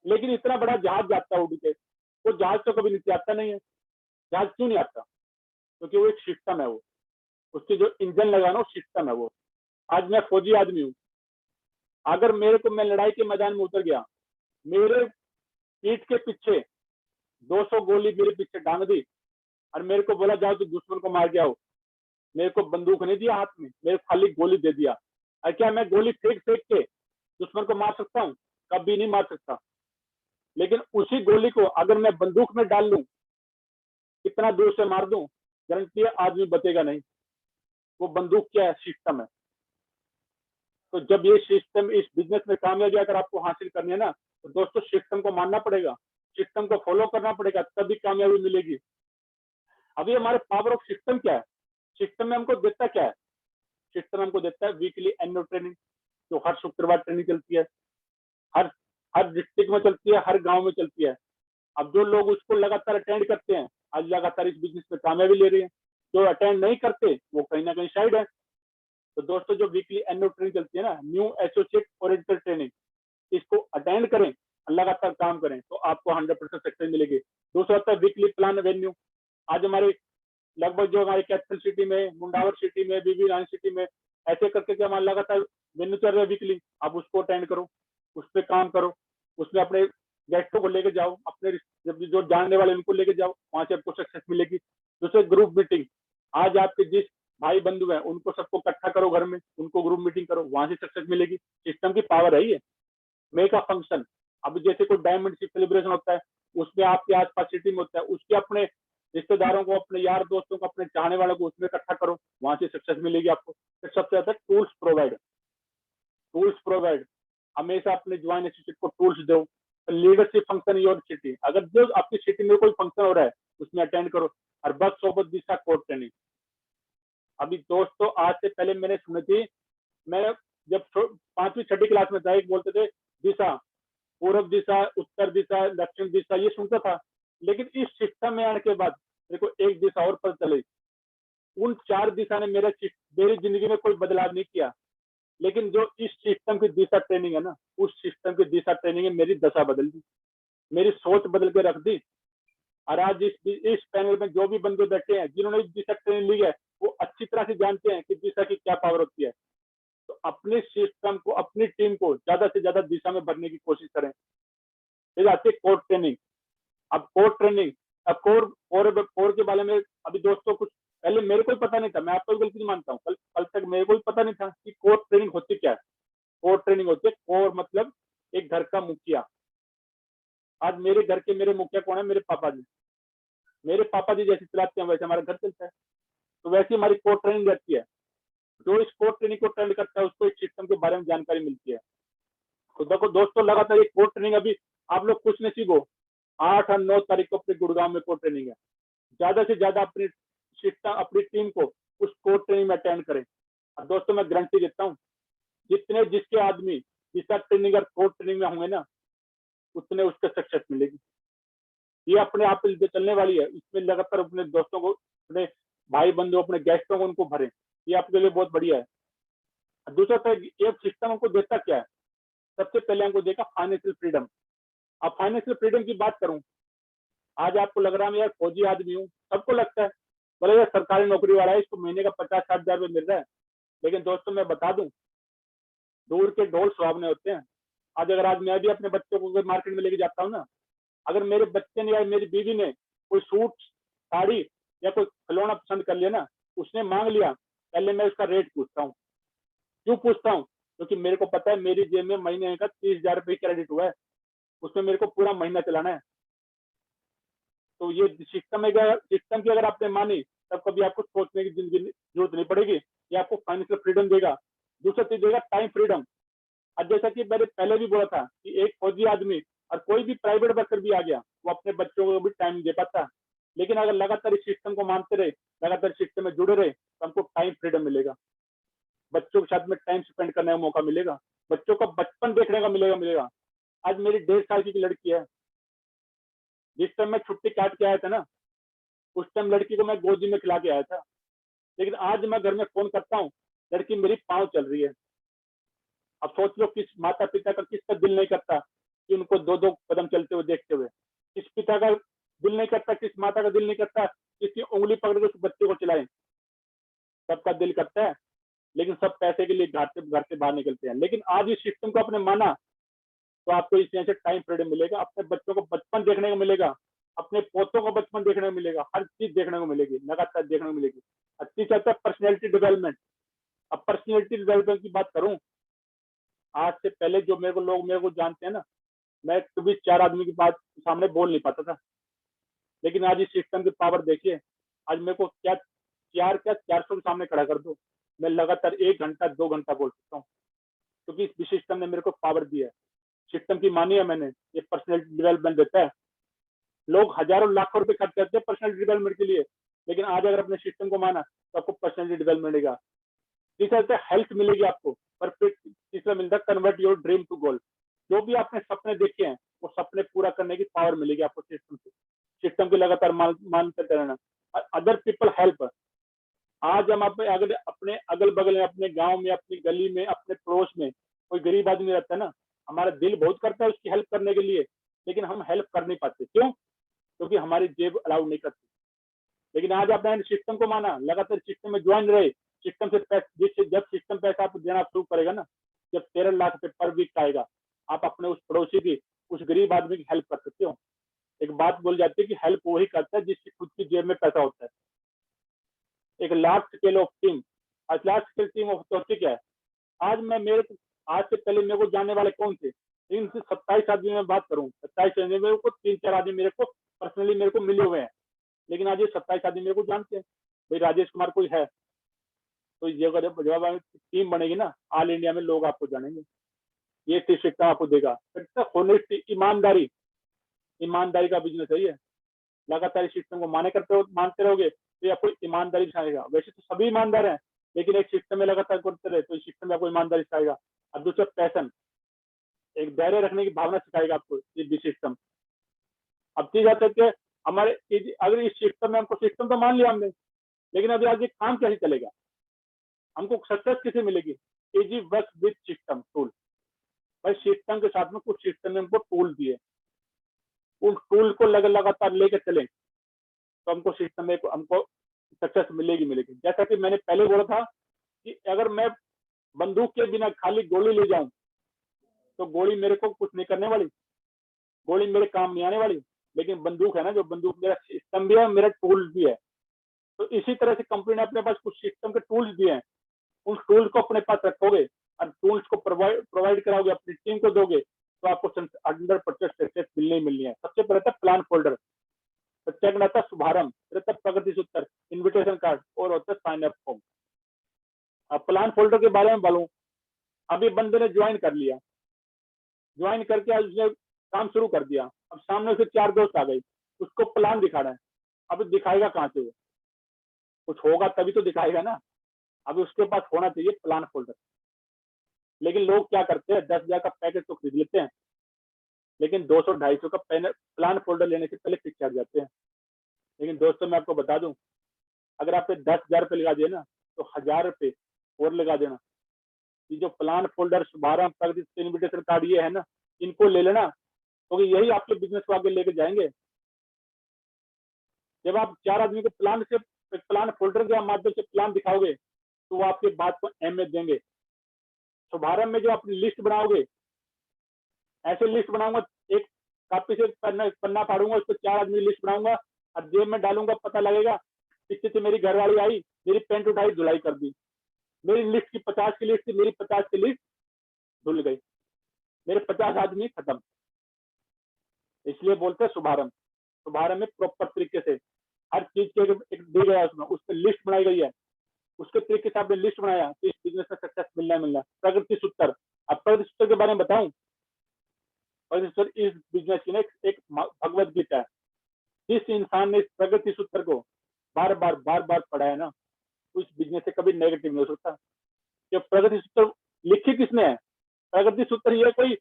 लेकिन इतना बड़ा जहाज जाता है उड़ के, वो जहाज तो कभी नीचे आता नहीं है। जहाज क्यों नहीं आता? क्योंकि वो एक सिस्टम है, वो उसके जो इंजन लगाना वो सिस्टम है वो। आज मैं फौजी आदमी हूँ, अगर मैं लड़ाई के मैदान में उतर गया, मेरे पीठ के पीछे 200 गोली मेरे पीछे डांग दी और मेरे को बोला जाओ तो दुश्मन को मार के आओ, मेरे को बंदूक नहीं दिया हाथ में, मेरे खाली गोली दे दिया। और क्या मैं गोली फेंक फेंक के दुश्मन को मार सकता हूँ? कभी नहीं मार सकता। लेकिन उसी गोली को अगर मैं बंदूक में डाल लूं, कितना दूर से मार दूं, गारंटी है आदमी बचेगा नहीं। वो बंदूक क्या है? सिस्टम है। तो जब ये सिस्टम, इस बिजनेस में कामयाबी अगर आपको हासिल करनी है ना, तो दोस्तों सिस्टम को मानना पड़ेगा, सिस्टम को फॉलो करना पड़ेगा, तभी कामयाबी मिलेगी। अभी हमारे पावर ऑफ सिस्टम क्या है? सिस्टम में हमको देता क्या है? सिस्टम हमको देता है वीकली एनुअल ट्रेनिंग, जो हर शुक्रवार ट्रेनिंग चलती है। हर हर डिस्ट्रिक्ट में चलती है, हर गांव में चलती है। अब जो लोग उसको लगातार अटेंड करते हैं आज लगातार इस बिजनेस में कामयाबी ले रही है, जो अटेंड नहीं करते वो कहीं ना कहीं साइड है। तो दोस्तों जो वीकली एनुअल ट्रेनिंग चलती है ना, न्यू एसोसिएट ओरिएंटेड ट्रेनिंग, इसको अटेंड करें, लगातार काम करें तो आपको 100% सक्सेस मिलेगी। दूसरा होता है वीकली प्लान वेन्यू। आज हमारे लगभग जो हमारे कैपिटल सिटी में, मुंडावर सिटी में, बीबी रानी सिटी में, ऐसे करके हमारा लगातार वेन्यू चल रहा है वीकली, आप उसको अटेंड करो, उस पर काम करो, उसमें अपने गेस्टों को लेके जाओ, अपने जब जो जानने वाले उनको लेके जाओ, वहां से आपको सक्सेस मिलेगी। दूसरे ग्रुप मीटिंग, आज आपके जिस भाई बंधु हैं उनको सबको इकट्ठा करो घर में, उनको ग्रुप मीटिंग करो, वहां से सक्सेस मिलेगी। सिस्टम की पावर है ये। मेक अ फंक्शन, अब जैसे कोई डायमंड शिप सेलिब्रेशन होता है, उसमें आपके आसपास सिटी में होता है, उसके अपने रिश्तेदारों को, अपने यार दोस्तों को, अपने चाहने वालों को उसमें इकट्ठा करो, वहां से सक्सेस मिलेगी आपको। फिर सबसे ज्यादा टूल्स प्रोवाइड, टूल्स प्रोवाइड, हमेशा अपने ज्वाइन एसोसिएट को टूल्स दो। लीडरशिप फंक्शन योर सिटी, अगर जो आपकी सिटी में कोई फंक्शन हो रहा है उसमें अटेंड करो। और बस सोबत दिशा कोड ट्रेनिंग, अभी दोस्तों आज से पहले मैंने सुनी थी, मैं जब 5वीं 6वीं क्लास में था, एक बोलते थे दिशा, पूर्व दिशा, उत्तर दिशा, दक्षिण दिशा, ये सुनता था। लेकिन इस सिस्टम में आने के बाद मेरे को एक दिशा और पता चली। उन 4 दिशा ने मेरी जिंदगी में कोई बदलाव नहीं किया, लेकिन जो इस सिस्टम की दिशा ट्रेनिंग है ना, उस सिस्टम की दिशा ट्रेनिंग ने मेरी दशा बदल दी, मेरी सोच बदल के रख दी। और आज इस पैनल में जो भी बंदे बैठे हैं जिन्होंने इस दिशा ट्रेनिंग ली है, वो अच्छी तरह से जानते हैं कि दिशा की क्या पावर होती है। तो अपने सिस्टम को, अपनी टीम को ज्यादा से ज्यादा दिशा में भरने की कोशिश करें। फिर आती है कोर ट्रेनिंग। अब कोर ट्रेनिंग, अब कोर के बारे में अभी दोस्तों कुछ पहले मेरे को पता नहीं था, मैं आपको गलती नहीं मानता हूँ, कल तक मेरे को पता नहीं था कि कोर ट्रेनिंग होती क्या है। कोर ट्रेनिंग होती है, कोर मतलब एक घर का मुखिया। आज मेरे घर के मेरे मुखिया कौन है? मेरे पापा जी। मेरे पापा जी जैसे चलाते हैं वैसे हमारा घर चलता है। तो वैसे हमारी कोर ट्रेनिंग रहती है। जो इस कोर ट्रेनिंग को ट्रेंड करता है उसको इस सिस्टम के बारे में जानकारी मिलती है। तो देखो दोस्तों, लगातार ये कोर ट्रेनिंग अभी आप लोग कुछ नहीं सीखो, 8 और 9 तारीख को अपने गुड़गांव में कोर ट्रेनिंग है। ज्यादा से ज्यादा अपनी सिस्टम, अपनी टीम को उस कोर ट्रेनिंग में अटेंड करें। और दोस्तों मैं गारंटी देता हूँ, जिसके आदमी जिसका ट्रेनिंग और कोर ट्रेनिंग में होंगे ना, उतने उसके सक्सेस मिलेगी। ये अपने आप पे चलने वाली है। इसमें लगातार अपने दोस्तों को, अपने भाई बंधु, अपने गेस्टों को उनको भरें, ये आपके लिए बहुत बढ़िया है। दूसरा तो ये सिस्टम हमको देता क्या है? सबसे पहले हमको देखा फाइनेंशियल फ्रीडम। अब फाइनेंशियल फ्रीडम की बात करूं, आज आपको लग रहा है मैं यार फौजी आदमी हूँ, सबको लगता है बोले यार सरकारी नौकरी वाला है, इसको महीने का 50-60 हजार रुपये मिल रहा है। लेकिन दोस्तों मैं बता दूं, दूर के ढोल सुहावने होते हैं। आज मैं भी अपने बच्चों को मार्केट में लेके जाता हूँ ना, अगर मेरे बच्चे ने या मेरी बीवी ने कोई सूट, साड़ी या कोई खिलौना पसंद कर लिया ना, उसने मांग लिया, पहले मैं उसका रेट पूछता हूँ। क्यों पूछता हूँ? क्योंकि मेरे को पता है मेरी जेब में महीने का 30,000 रुपये क्रेडिट हुआ है, उसमें मेरे को पूरा महीना चलाना है। तो ये सिस्टम है, सिस्टम की अगर आपने मानी तब कभी आपको सोचने की जिंदगी जरूरत नहीं पड़ेगी। ये आपको फाइनेंशियल फ्रीडम देगा। दूसरा चीज देगा टाइम फ्रीडम। अब जैसा कि मैंने पहले भी बोला था कि एक फौजी आदमी और कोई भी प्राइवेट वर्कर भी आ गया, वो अपने बच्चों को भी टाइम दे पाता। लेकिन अगर लगातार इस सिस्टम को मानते रहे, लगातार सिस्टम में जुड़े रहे, तो हमको टाइम फ्रीडम मिलेगा, बच्चों के साथ में टाइम स्पेंड करने का मौका मिलेगा, बच्चों का बचपन देखने का मिलेगा। आज मेरी 1.5 साल की लड़की है, जिस टाइम मैं छुट्टी काट के आया था ना, उस टाइम लड़की को मैं गोदी में खिला के आया था। लेकिन आज मैं घर में फोन करता हूँ, लड़की मेरी पाँव चल रही है। अब सोच लो किस माता पिता का किसका दिल नहीं करता कि उनको 2-2 कदम चलते हुए देखते हुए। किस पिता का दिल नहीं करता, किस माता का दिल नहीं करता किसकी उंगली पकड़ के उस बच्चे को चलाए। सबका दिल करता है, लेकिन सब पैसे के लिए घर से बाहर निकलते हैं। लेकिन आज इस सिस्टम को आपने माना, तो आपको इस तरह से टाइम फ्रीडम मिलेगा, अपने बच्चों को बचपन देखने को मिलेगा, अपने पोतों को बचपन देखने को मिलेगा, हर चीज देखने को मिलेगी, लगातार देखने को मिलेगी। अच्छी चलता है पर्सनैलिटी डेवलपमेंट। अब पर्सनैलिटी डेवलपमेंट की बात करूं, आज से पहले जो लोग मेरे को जानते हैं ना, मैं कभी 4 आदमी की बात सामने बोल नहीं पाता था। लेकिन आज इस सिस्टम की पावर देखिए, आज मेरे को क्या 400 के सामने खड़ा कर दो, मैं लगातार 1 घंटा 2 घंटा बोल सकता हूँ, क्योंकि इस सिस्टम ने मेरे को पावर दी है। सिस्टम की मानी है मैंने, ये पर्सनैलिटी डेवलपमेंट देता है। लोग हजारों लाखों रुपए खर्च करते हैं पर्सनैलिटी डेवलपमेंट के लिए, लेकिन आज अगर अपने सिस्टम को माना तो आपको पर्सनैलिटी डेवलपमेंट मिलेगा। तीसरा हेल्थ मिलेगी आपको परफेक्ट। तीसरा मिलता है कन्वर्ट योर ड्रीम टू गोल। जो भी आपने सपने देखे हैं वो सपने पूरा करने की पावर मिलेगी आपको सिस्टम से। सिस्टम की लगातार मानते रहना। Other people help. आज हम अगर अपने अगल बगल में, अपने गांव में, अपनी गली में, अपने पड़ोस में कोई गरीब आदमी रहता है ना, हमारा दिल बहुत करता है उसकी हेल्प करने के लिए, लेकिन हम हेल्प कर नहीं पाते। क्यों? क्योंकि हमारी जेब अलाउ नहीं करती। लेकिन आज आपने सिस्टम को माना, लगातार सिस्टम में ज्वाइन रहे, सिस्टम से पैसे, जब सिस्टम पैसा आपको देना शुरू करेगा ना, जब 13 लाख रुपए पर वीक आएगा, आप अपने उस पड़ोसी की, उस गरीब आदमी की हेल्प कर सकते हो। एक बात बोल जाती है कि हेल्प वही करता है जिसकी खुद की जेब में पैसा होता है। एक लार्ज स्केल ऑफ टीम। आज large scale team of authority क्या है? आज मैं मेरे आज से पहले मेरे को जानने वाले कौन थे? इनसे 27 आदमी में बात करूं, 27 आदमी मेरे को, 3-4 आदमी मेरे को पर्सनली मेरे को मिले हुए हैं, लेकिन आज ये 27 आदमी मेरे को जानते हैं। भाई राजेश कुमार कोई है, तो ये जब टीम बनेगी ना, ऑल इंडिया में लोग आपको जानेंगे। ये शिक्षा आपको देगा। होनेस्टी, ईमानदारी, ईमानदारी का बिजनेस है ये। लगातार इस सिस्टम को मानते रहोगे तो आपको ईमानदारी सिखाएगा। वैसे तो सभी ईमानदार हैं, लेकिन एक सिस्टम में लगातार करते रहे तो इस सिस्टम में आपको ईमानदारी सिखाएगा। और दूसरा पैशन, एक धैर्य रखने की भावना सिखाएगा आपको ये भी सिस्टम। अब चीज आती है कि हमारे अगर इस सिस्टम में हमको, सिस्टम तो मान लिया हमने, लेकिन अभी आगे काम कैसे चलेगा, हमको सक्सेस कैसे मिलेगी? Easy work with system tool. भाई सिस्टम के साथ में कुछ सिस्टम ने हमको टूल दिए, उन टूल को लगातार लेकर चले तो हमको सिस्टम में हमको सक्सेस मिलेगी। जैसा कि मैंने पहले बोला था कि अगर मैं बंदूक के बिना खाली गोली ले जाऊं तो गोली मेरे को कुछ नहीं करने वाली, गोली मेरे काम नहीं आने वाली। लेकिन बंदूक है ना, जो बंदूक मेरा सिस्टम भी है, मेरा टूल भी है। तो इसी तरह से कंपनी ने अपने पास कुछ सिस्टम के टूल्स दिए हैं, उन टूल्स को अपने पास रखोगे और टूल्स को प्रोवाइड कराओगे, अपनी टीम को दोगे, तो आपको 100% सक्सेस मिलनी है। सबसे पहले था प्लान फोल्डर, सेकंड आता है शुभारंभ, रहता प्रगति सूत्र, इन्विटेशन कार्ड, और होता है साइन अप फॉर्म। अब प्लान फोल्डर के बारे में बोलूं, अभी बंदे ने ज्वाइन कर लिया, ज्वाइन करके आज उसने काम शुरू कर दिया। अब सामने से 4 दोस्त आ गए, उसको प्लान दिखाना है। अब दिखाएगा कहाँ से? वो कुछ होगा तभी तो दिखाएगा ना। अभी उसके पास होना चाहिए प्लान फोल्डर। लेकिन लोग क्या करते हैं, 10,000 का पैकेज तो खरीद लेते हैं, लेकिन 200-250 का प्लान फोल्डर लेने से पहले पीछे हट जाते हैं। लेकिन दोस्तों मैं आपको बता दूं, अगर आपने 10,000 रुपये लगा दिए ना, तो 1,000 रुपये और लगा देना। ये जो प्लान फोल्डर, शुभारंभ, प्रगति, इन्विटेशन कार्ड, ये है ना, इनको ले लेना, क्योंकि यही आपके बिजनेस को आगे लेके जाएंगे। जब आप 4 आदमी को प्लान फोल्डर के माध्यम से प्लान दिखाओगे तो वो आपकी बात को अहमियत देंगे। शुभारंभ में जो अपनी लिस्ट बनाओगे, ऐसे लिस्ट बनाऊंगा, एक कॉपी से पन्ना फाड़ूंगा, उस पर 4 आदमी लिस्ट बनाऊंगा और जेब में डालूंगा, पता लगेगा पीछे से मेरी घरवाली आई, मेरी पेंट उठाई, धुलाई कर दी। मेरी लिस्ट की 50 की लिस्ट थी, मेरी 50 की लिस्ट धुल गई, मेरे 50 आदमी खत्म। इसलिए बोलते हैं शुभारंभ। शुभारंभ में प्रॉपर तरीके से हर चीज के एक दी गया, उसमें उस पर लिस्ट बनाई गई है, उसके तरीके से आपने लिस्ट बनाया तो इस बिजनेस में सक्सेस मिलना। प्रगति सूत्र, अब प्रगति सूत्र के बारे में बताऊं, प्रगति सूत्र इस बिजनेस की एक भगवत गीता है। जिस इंसान ने इस प्रगति सूत्र को बार बार पढ़ा है ना, उस बिजनेस से कभी नेगेटिव नहीं हो सकता। कि प्रगति सूत्र लिखी किसने है? प्रगति सूत्र ये कोई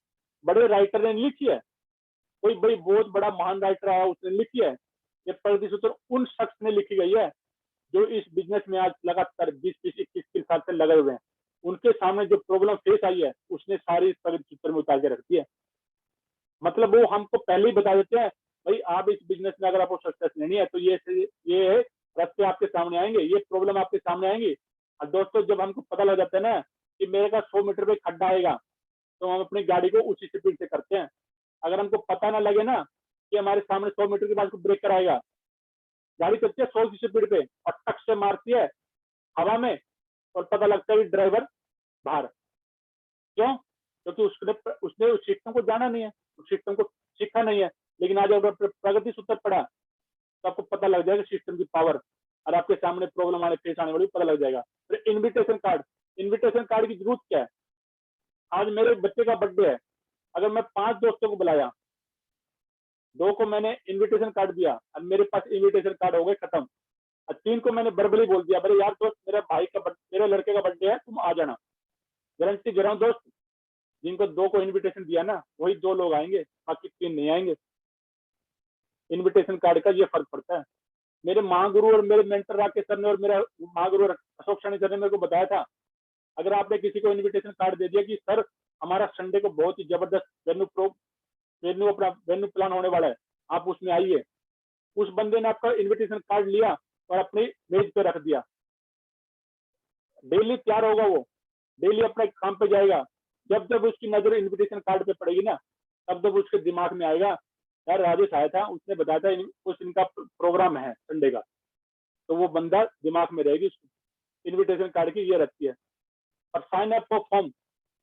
बड़े राइटर ने लिखी है, कोई बड़ी बहुत बड़ा महान राइटर आया उसने लिखी है। ये प्रगति सूत्र उन शख्स ने लिखी गई है जो इस बिजनेस में आज लगातार 20-21 साल से लगे हुए हैं। उनके सामने जो प्रॉब्लम फेस आई है, उसने सारी इस प्रगति सूत्र में उतार के रख दी है। मतलब वो हमको पहले ही बता देते हैं, भाई आप इस बिजनेस में अगर आपको सक्सेस लेनी है तो ये रास्ते आपके सामने आएंगे, ये प्रॉब्लम आपके सामने आएंगी। और दोस्तों जब हमको पता लग जाता है ना कि मेरे का 100 मीटर पे खड्डा आएगा, तो हम अपनी गाड़ी को उसी स्पीड से करते हैं। अगर हमको पता ना लगे ना कि हमारे सामने 100 मीटर के बाद ब्रेक कराएगा, गाड़ी चलती है 100 की स्पीड पे और टक से मारती है हवा में, और पता लगता है ड्राइवर बाहर। क्यों? क्योंकि उसने उस सिस्टम को जाना नहीं है, उस सिस्टम को सीखा नहीं है। लेकिन आज अगर प्रगति सूत्र पढ़ा तो आपको पता लग जाएगा सिस्टम की पावर, और आपके सामने प्रॉब्लम आने फेस आने वाली पता लग जाएगा। फिर इन्विटेशन कार्ड की जरूरत क्या है? आज मेरे बच्चे का बर्थडे है, अगर मैं 5 दोस्तों को बुलाया, 2 को मैंने इन्विटेशन कार्ड दिया, अब मेरे पास इन्विटेशन कार्ड हो गए खत्म। और 3 को मैंने वर्बली बोल दिया, यार दोस्त मेरे लड़के का बर्थडे है, तुम आ जाना, गारंटी दे रहा हूँ दोस्त, जिनको 2 को इनविटेशन दिया ना, वही 2 लोग आएंगे, बाकी 3 नहीं आएंगे। इनविटेशन कार्ड का ये फर्क पड़ता है। मेरे महागुरु और मेरे मेंटर राकेश सर ने और मेरा महागुरु अशोक शनि सर ने मेरे को बताया था, अगर आपने किसी को इनविटेशन कार्ड दे दिया कि सर हमारा संडे को बहुत ही जबरदस्त वेन्यू प्लान होने वाला है, आप उसमें आइए, उस बंदे ने आपका इनविटेशन कार्ड लिया और अपनी मेज पे रख दिया, डेली तैयार होगा, वो डेली अपने काम पे जाएगा, जब जब उसकी नजर इनविटेशन कार्ड पे पड़ेगी ना, तब जब उसके दिमाग में आएगा यार राजेश आया था, उसने बताया था कुछ इनका प्रोग्राम है संडे का, तो वो बंदा दिमाग में रहेगी। उसको इनविटेशन कार्ड की ये रखती है। और साइन अप फॉर्म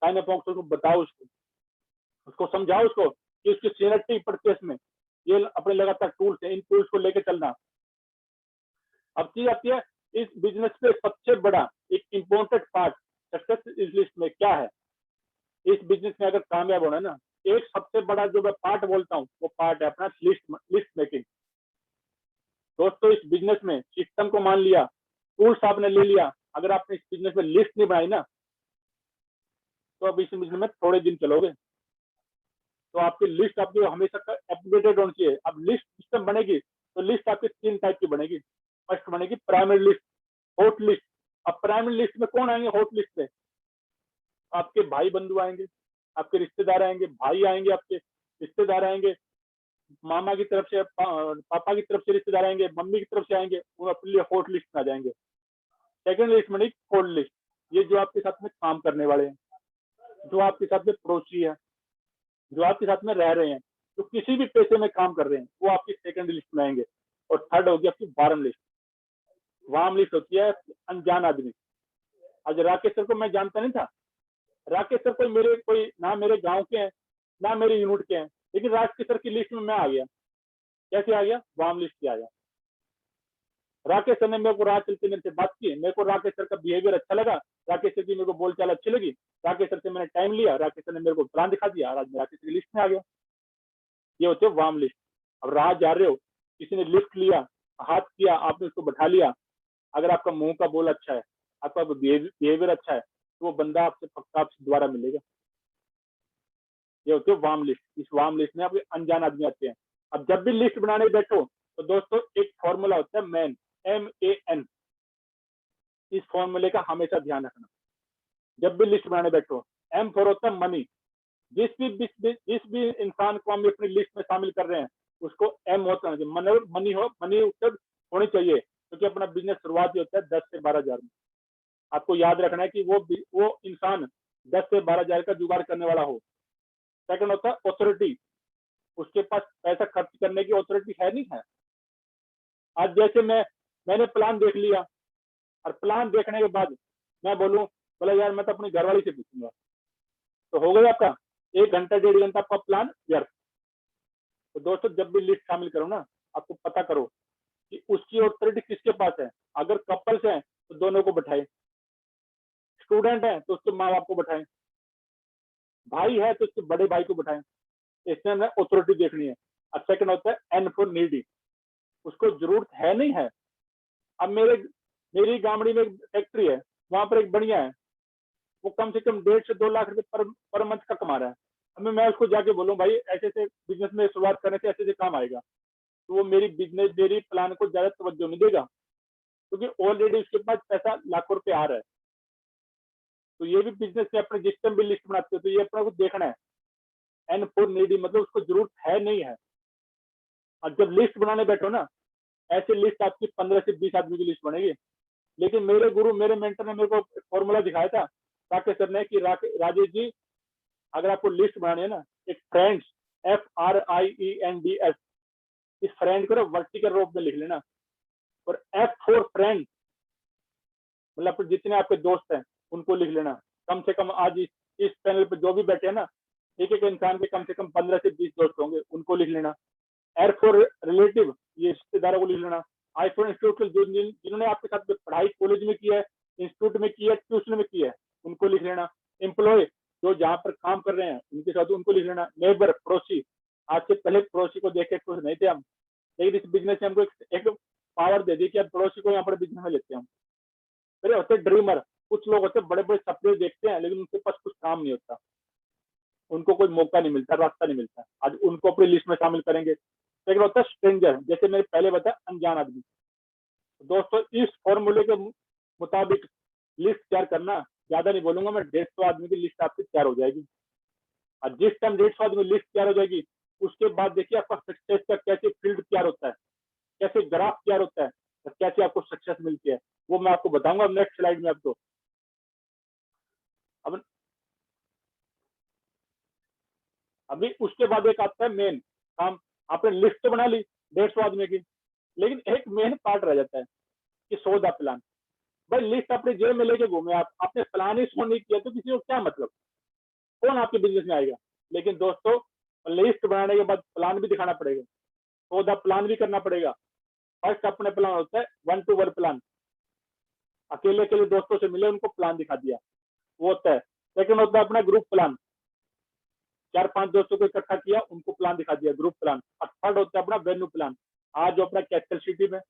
उसको बताओ, उसको समझाओ उसको कि उसकी सीनियरिटी पड़ती है इसमें, ये अपने लगातार टूल्स है, इन टूल्स को लेकर चलना। अब चीज आती है इस बिजनेस पे सबसे बड़ा एक इम्पोर्टेंट पार्ट सक्सेस इस लिस्ट में क्या है। इस बिजनेस में अगर कामयाब होना है ना, एक सबसे बड़ा जो मैं पार्ट बोलता हूँ वो पार्ट है अपना लिस्ट मेकिंग। दोस्तों इस बिजनेस में सिस्टम को मान लिया, टूल्स आपने ले लिया, अगर आपने इस बिजनेस में लिस्ट नहीं बनाई ना, तो अब इस बिजनेस में थोड़े दिन चलोगे। तो आपकी लिस्ट आपकी हमेशा अपडेटेड होनी चाहिए। अब लिस्ट सिस्टम बनेगी तो लिस्ट आपकी 3 टाइप की बनेगी। फर्स्ट बनेगी प्राइमरी लिस्ट, हॉट लिस्ट। अब प्राइमरी लिस्ट में कौन आएंगे हॉट लिस्ट पे? आपके भाई बंधु आएंगे, आपके रिश्तेदार आएंगे, भाई आएंगे, आपके रिश्तेदार आएंगे, मामा की तरफ से, पापा की तरफ से रिश्तेदार आएंगे, मम्मी की तरफ से आएंगे, वो अपने लिए हॉट लिस्ट में आ जाएंगे। सेकंड लिस्ट बनेगी कोल्ड लिस्ट, ये जो आपके साथ में काम करने वाले हैं, जो आपके साथ में पड़ोसी है, जो आपके साथ में रह रहे हैं, जो किसी भी पैसे में काम कर रहे हैं, वो आपकी सेकंड लिस्ट में आएंगे। और थर्ड होगी आपकी वार्म लिस्ट। वार्म लिस्ट होती है अनजान आदमी। आज राकेश सर को मैं जानता नहीं था, राकेश सर कोई ना मेरे गांव के हैं ना मेरे यूनिट के हैं, लेकिन राकेश सर की लिस्ट में मैं आ गया। कैसे आ गया? वार्म लिस्ट से आ गया। राकेश सर ने मेरे को राह चलते मेरे से बात की, मेरे को राकेश सर का बिहेवियर अच्छा लगा, राकेश सर की मेरे को बोलचाल अच्छी लगी, राकेश सर से मैंने टाइम लिया, राकेश सर ने मेरे को प्लान दिखा दिया, आज मैं राकेश सर की लिस्ट में आ गया। ये होते है वार्म लिस्ट। अब राह जा रहे हो, किसी ने लिफ्ट लिया, हाथ किया, आपने उसको बैठा लिया, अगर आपका मुंह का बोल अच्छा है, आपका बिहेवियर अच्छा है, तो वो बंदा आपसे पक्का आपसे दोबारा मिलेगा। ये होती है वार्म लिस्ट। इस वार्म लिस्ट में आपके अनजान आदमी आते हैं। अब जब भी लिस्ट बनाने बैठो तो दोस्तों एक फॉर्मूला होता है मैन, MAN। इस फॉर्मूले का हमेशा ध्यान रखना जब भी लिस्ट बनाने बैठो। M फॉर होता है मनी। जिस भी इंसान को हम अपनी लिस्ट में शामिल कर रहे हैं उसको M होता है, मनी उत्तर होनी चाहिए, क्योंकि अपना बिजनेस शुरुआत ही होता है 10 से 12 हजार में। आपको याद रखना है कि वो इंसान 10 से 12 हजार का जुगाड़ करने वाला हो। सेकंड होता है ऑथोरिटी। उसके पास पैसा खर्च करने की ऑथोरिटी है नहीं है। आज जैसे मैंने प्लान देख लिया और प्लान देखने के बाद मैं बोलूं बोला यार मैं तो अपनी घरवाली से पूछूंगा, तो हो गया आपका 1 घंटा 1.5 घंटा आपका प्लान व्यर्थ। तो दोस्तों जब भी लिस्ट शामिल करो ना, आपको पता करो कि उसकी ऑथोरिटी किसके पास है। अगर कपल्स हैं तो दोनों को बैठाए, स्टूडेंट है तो उसके माँ बाप को बैठाएं, भाई है तो उसके बड़े भाई को बैठाएं। इसमें हमें ऑथोरिटी देखनी है। अब सेकंड होता है एन फॉर नीडी। उसको जरूरत है नहीं है। अब मेरी गामड़ी में एक फैक्ट्री है, वहां पर एक बढ़िया है, वो कम से कम 1.5 से 2 लाख रुपए पर मंथ का कमा रहा है। अब मैं उसको जाके बोलूं भाई ऐसे ऐसे बिजनेस में शुरुआत करने से ऐसे ऐसे काम आएगा, तो वो मेरी प्लान को ज्यादा तवज्जो नहीं देगा, क्योंकि ऑलरेडी उसके पास पैसा लाखों रुपए आ रहा है। तो ये भी बिजनेस में अपने जिस भी लिस्ट बनाते हो तो ये अपना को देखना है। एन फॉर नीडी मतलब उसको जरूरत है नहीं है। और जब लिस्ट बनाने बैठो ना, ऐसी लिस्ट आपकी 15 से 20 आदमी की लिस्ट बनेगी। लेकिन मेरे गुरु मेरे मेंटर ने मेरे को फॉर्मूला दिखाया था राकेश सर ने कि राजेश जी अगर आपको लिस्ट बनानी है ना, एक फ्रेंड्स FRIENDS, इस फ्रेंड को ना वर्टिकल रूप में लिख लेना। और F फॉर फ्रेंड मतलब जितने आपके दोस्त हैं उनको लिख लेना। कम से कम आज इस पैनल पे जो भी बैठे हैं ना, एक एक इंसान के कम से कम 15 से 20 दोस्त होंगे, उनको लिख लेना। R फॉर रिलेटिव, ये रिश्तेदारों को लिख लेना। I फॉर इंस्टीट्यूट, जिन्होंने आपके साथ पढ़ाई कॉलेज में की है, इंस्टीट्यूट में की है, ट्यूशन में की है, उनको लिख लेना। एम्प्लॉय, जो जहाँ पर काम कर रहे हैं उनके साथ उनको लिख लेना। नेबर, पड़ोसी, आज से पहले पड़ोसी को देख के खुश नहीं थे हम, लेकिन इस बिजनेस में हमको एक पावर दे दी कि अब पड़ोसी को यहाँ पर बिजनेस में लेते हैं हम। फिर होते ड्रीमर, कुछ लोग होते बड़े बड़े सपने देखते हैं लेकिन उनके पास कुछ काम नहीं होता। उनको कोई मौका नहीं मिलता, रास्ता नहीं मिलता। आज उनको अपनी लिस्ट में शामिल करेंगे। लेकिन होता है स्ट्रेंजर, जैसे मैंने पहले बताया, अनजान आदमी। दोस्तों इस फॉर्मूले के मुताबिक लिस्ट तैयार करना, ज्यादा नहीं बोलूंगा मैं, 150 आदमी की लिस्ट आपकी तैयार हो जाएगी। और जिस टाइम 150 आदमी लिस्ट तैयार हो जाएगी, उसके बाद देखिए आपका सक्सेस का कैसे फील्ड तैयार होता है, कैसे ग्राफ तैयार होता है, और कैसे आपको सक्सेस मिलती है, वो मैं आपको बताऊंगा नेक्स्ट स्लाइड में आपको। अब अभी उसके बाद एक आता है मेन काम। आपने लिस्ट तो बना ली 150 आदमी की, लेकिन एक मेन पार्ट रह जाता है कि सौदा प्लान। भाई लिस्ट अपने जेब में लेके घूमे आप, आपने प्लान ही शो नहीं किया तो किसी को क्या मतलब, कौन आपके बिजनेस में आएगा। लेकिन दोस्तों लिस्ट बनाने के बाद प्लान भी दिखाना पड़ेगा, सौदा प्लान भी करना पड़ेगा। फर्स्ट अपने प्लान होता है 1-to-1 प्लान, अकेले अकेले दोस्तों से मिले उनको प्लान दिखा दिया, वो होता है। सेकंड होता है अपना ग्रुप प्लान, 4-5 दोस्तों को इकट्ठा किया, उनको प्लान दिखा दिया, ग्रुप प्लान। और थर्ड होता है अपना वेन्यू प्लान, आज जो अपना कैपिटल सिटी में,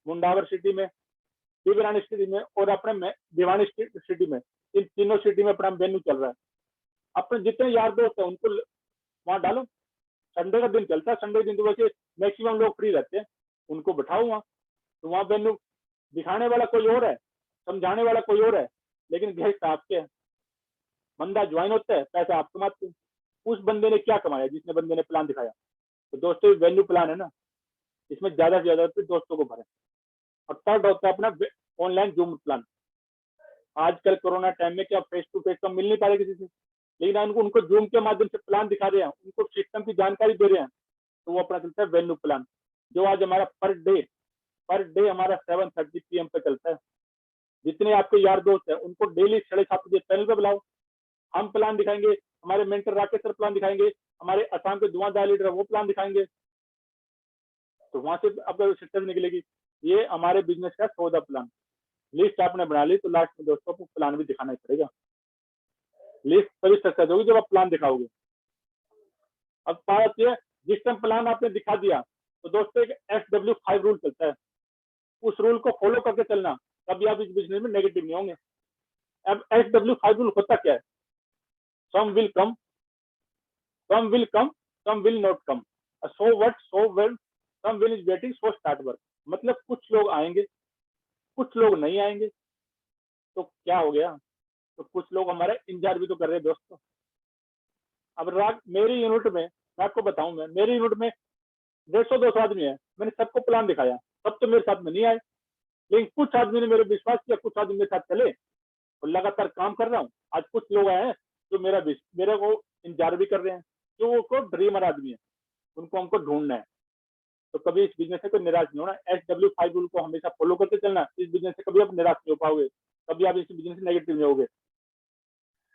मुंडावर सिटी में, देवरानी सिटी में और अपने भिवानी सिटी में, इन तीनों सिटी में अपना वेन्यू चल रहा है। अपने जितने यार दोस्त है उनको वहां डालो। संडे का दिन चलता है, संडे के दिन तो वैसे मैक्सिमम लोग फ्री रहते हैं, उनको बैठाओ वहां। तो वहां वेन्यू दिखाने वाला कोई और है, समझाने वाला कोई और है, लेकिन गेस्ट आपके हैं। बंदा ज्वाइन होता है, पैसा आप कमाते हैं। उस बंदे ने क्या कमाया जिसने बंदे ने प्लान दिखाया। तो दोस्तों वेन्यू प्लान है ना, इसमें ज्यादा से ज्यादा दोस्तों को भरें। और थर्ड होता है अपना ऑनलाइन जूम प्लान। आजकल कोरोना टाइम में क्या फेस टू फेस तो मिल नहीं पा रहे किसी से, लेकिन उनको उनको जूम के माध्यम से प्लान दिखा रहे हैं, उनको सिस्टम की जानकारी दे रहे हैं, तो वो अपना चलता है वेन्यू प्लान, जो आज हमारा पर डे हमारा 7:30 PM पे चलता है। जितने आपके यार दोस्त हैं उनको डेली 7:30 पैनल पे बुलाओ, हम प्लान दिखाएंगे, हमारे मेंटर राकेश सर प्लान दिखाएंगे, हमारे असम के धुआंधार लीडर वो प्लान दिखाएंगे। तो वहां से आपका सक्सेस निकलेगी। ये हमारे बिजनेस का सौदा प्लान। लिस्ट आपने बना ली तो लास्ट में दोस्तों आपको प्लान भी दिखाना ही पड़ेगा। लिस्ट तभी सक्सेस होगी जब आप प्लान दिखाओगे। अब बात आती है, जिस टाइम प्लान आपने दिखा दिया तो दोस्तों एक SW5 रूल चलता है, उस रूल को फॉलो करके चलना, तभी आप इस बिजनेस में नेगेटिव नहीं होंगे। अब SW5 रूल होता क्या है, some will come, some will come, some will not come, so what, so well, some will is waiting, so start work. मतलब कुछ लोग आएंगे, कुछ लोग नहीं आएंगे, तो क्या हो गया, तो कुछ लोग हमारे इंतजार भी तो कर रहे हैं दोस्तों। अब राग मेरी यूनिट में, मैं आपको बताऊं, मैं मेरी यूनिट में 150-200 आदमी है, मैंने सबको प्लान दिखाया, सब तो मेरे साथ में नहीं आए, लेकिन कुछ आदमी ने मेरे विश्वास किया, कुछ आदमी मेरे साथ चले और लगातार काम कर रहा हूँ। आज कुछ लोग आए हैं जो मेरे को इंतजार भी कर रहे हैं, जो वो ड्रीमर आदमी है, उनको हमको ढूंढना है। तो कभी इस बिजनेस से कोई निराश नहीं होना, SW5 रूल को हमेशा फॉलो करते चलना, इस बिजनेस से कभी आप निराश नहीं हो पाओगे, कभी आप इस बिजनेस से नेगेटिव नहीं होगे।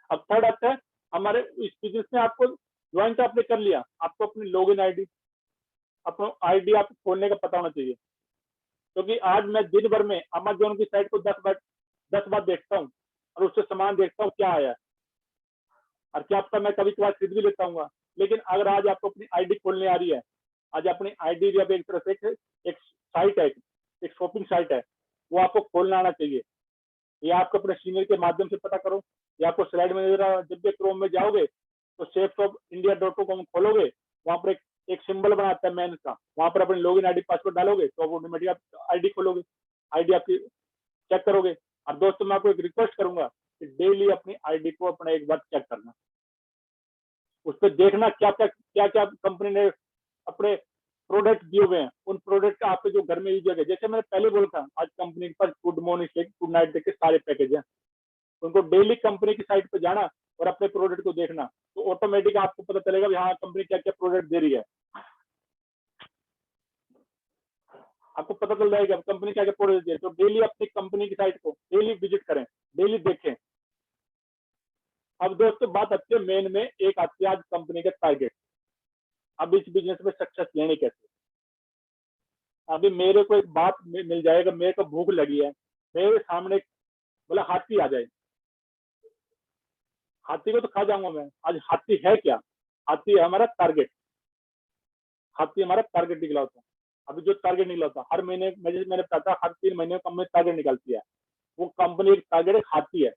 अब थर्ड आता है, हमारे इस बिजनेस में आपको ज्वाइन तो आपने कर लिया, आपको अपनी लॉगिन आईडी, अपना आईडी आपको खोलने का पता होना चाहिए। क्योंकि आज मैं दिन भर में अमेजोन की साइट को 10 बार देखता हूँ और उससे सामान देखता हूँ क्या आया, और क्या आपका मैं कभी कभार खरीद भी लेता हूँ। लेकिन अगर आज आपको अपनी आईडी खोलने आ रही है, आज अपनी आईडी भी एक तरह से एक साइट है, एक शॉपिंग साइट है, वो आपको खोलना आना चाहिए। या आपको अपने सीनियर के माध्यम से पता करो, या आपको स्लाइड में जब भी क्रोम में जाओगे तो safeshopindia.com खोलोगे, वहां पर एक सिंबल बनाता है मैन का, वहां पर अपने लॉगिन आईडी पासवर्ड डालोगे तो ऑटोमेटिक आप आईडी खोलोगे, आईडी आपकी चेक करोगे। और दोस्तों मैं आपको एक रिक्वेस्ट करूंगा कि डेली अपनी आईडी को अपना एक बार चेक करना, उस पर देखना क्या क्या कंपनी ने अपने प्रोडक्ट दिए हुए हैं, उन प्रोडक्ट का आपके जो घर में यूज है। जैसे मैंने पहले बोला था, आज कंपनी के पास गुड मॉर्निंग से गुड नाइट के सारे पैकेज हैं, उनको डेली कंपनी की साइट पर जाना और अपने प्रोडक्ट को देखना, तो ऑटोमेटिक आपको पता चलेगा कि हाँ कंपनी क्या क्या प्रोडक्ट दे रही है। आपको पता चल जाएगा कंपनी क्या क्या प्रोडक्ट दे रही है। तो डेली अपनी कंपनी की साइट को डेली विजिट करें, डेली देखें। अब दोस्तों बात आती है मेन में, एक आती है आज कंपनी के टारगेट। अब इस बिजनेस में सक्सेस लेने कैसे। अभी मेरे को एक बात मिल जाएगा, मेरे को भूख लगी है, मेरे सामने बोला हाथी आ जाए, हाथी को तो खा जाऊंगा मैं। आज हाथी है क्या, हाथी है हमारा टारगेट, हाथी हमारा टारगेट निकला होता है। अभी जो टारगेट निकला होता है हर महीने, मैंने बताया था हर 3 महीने में कंपनी टारगेट निकालती है, वो कंपनी एक टारगेट एक हाथी है।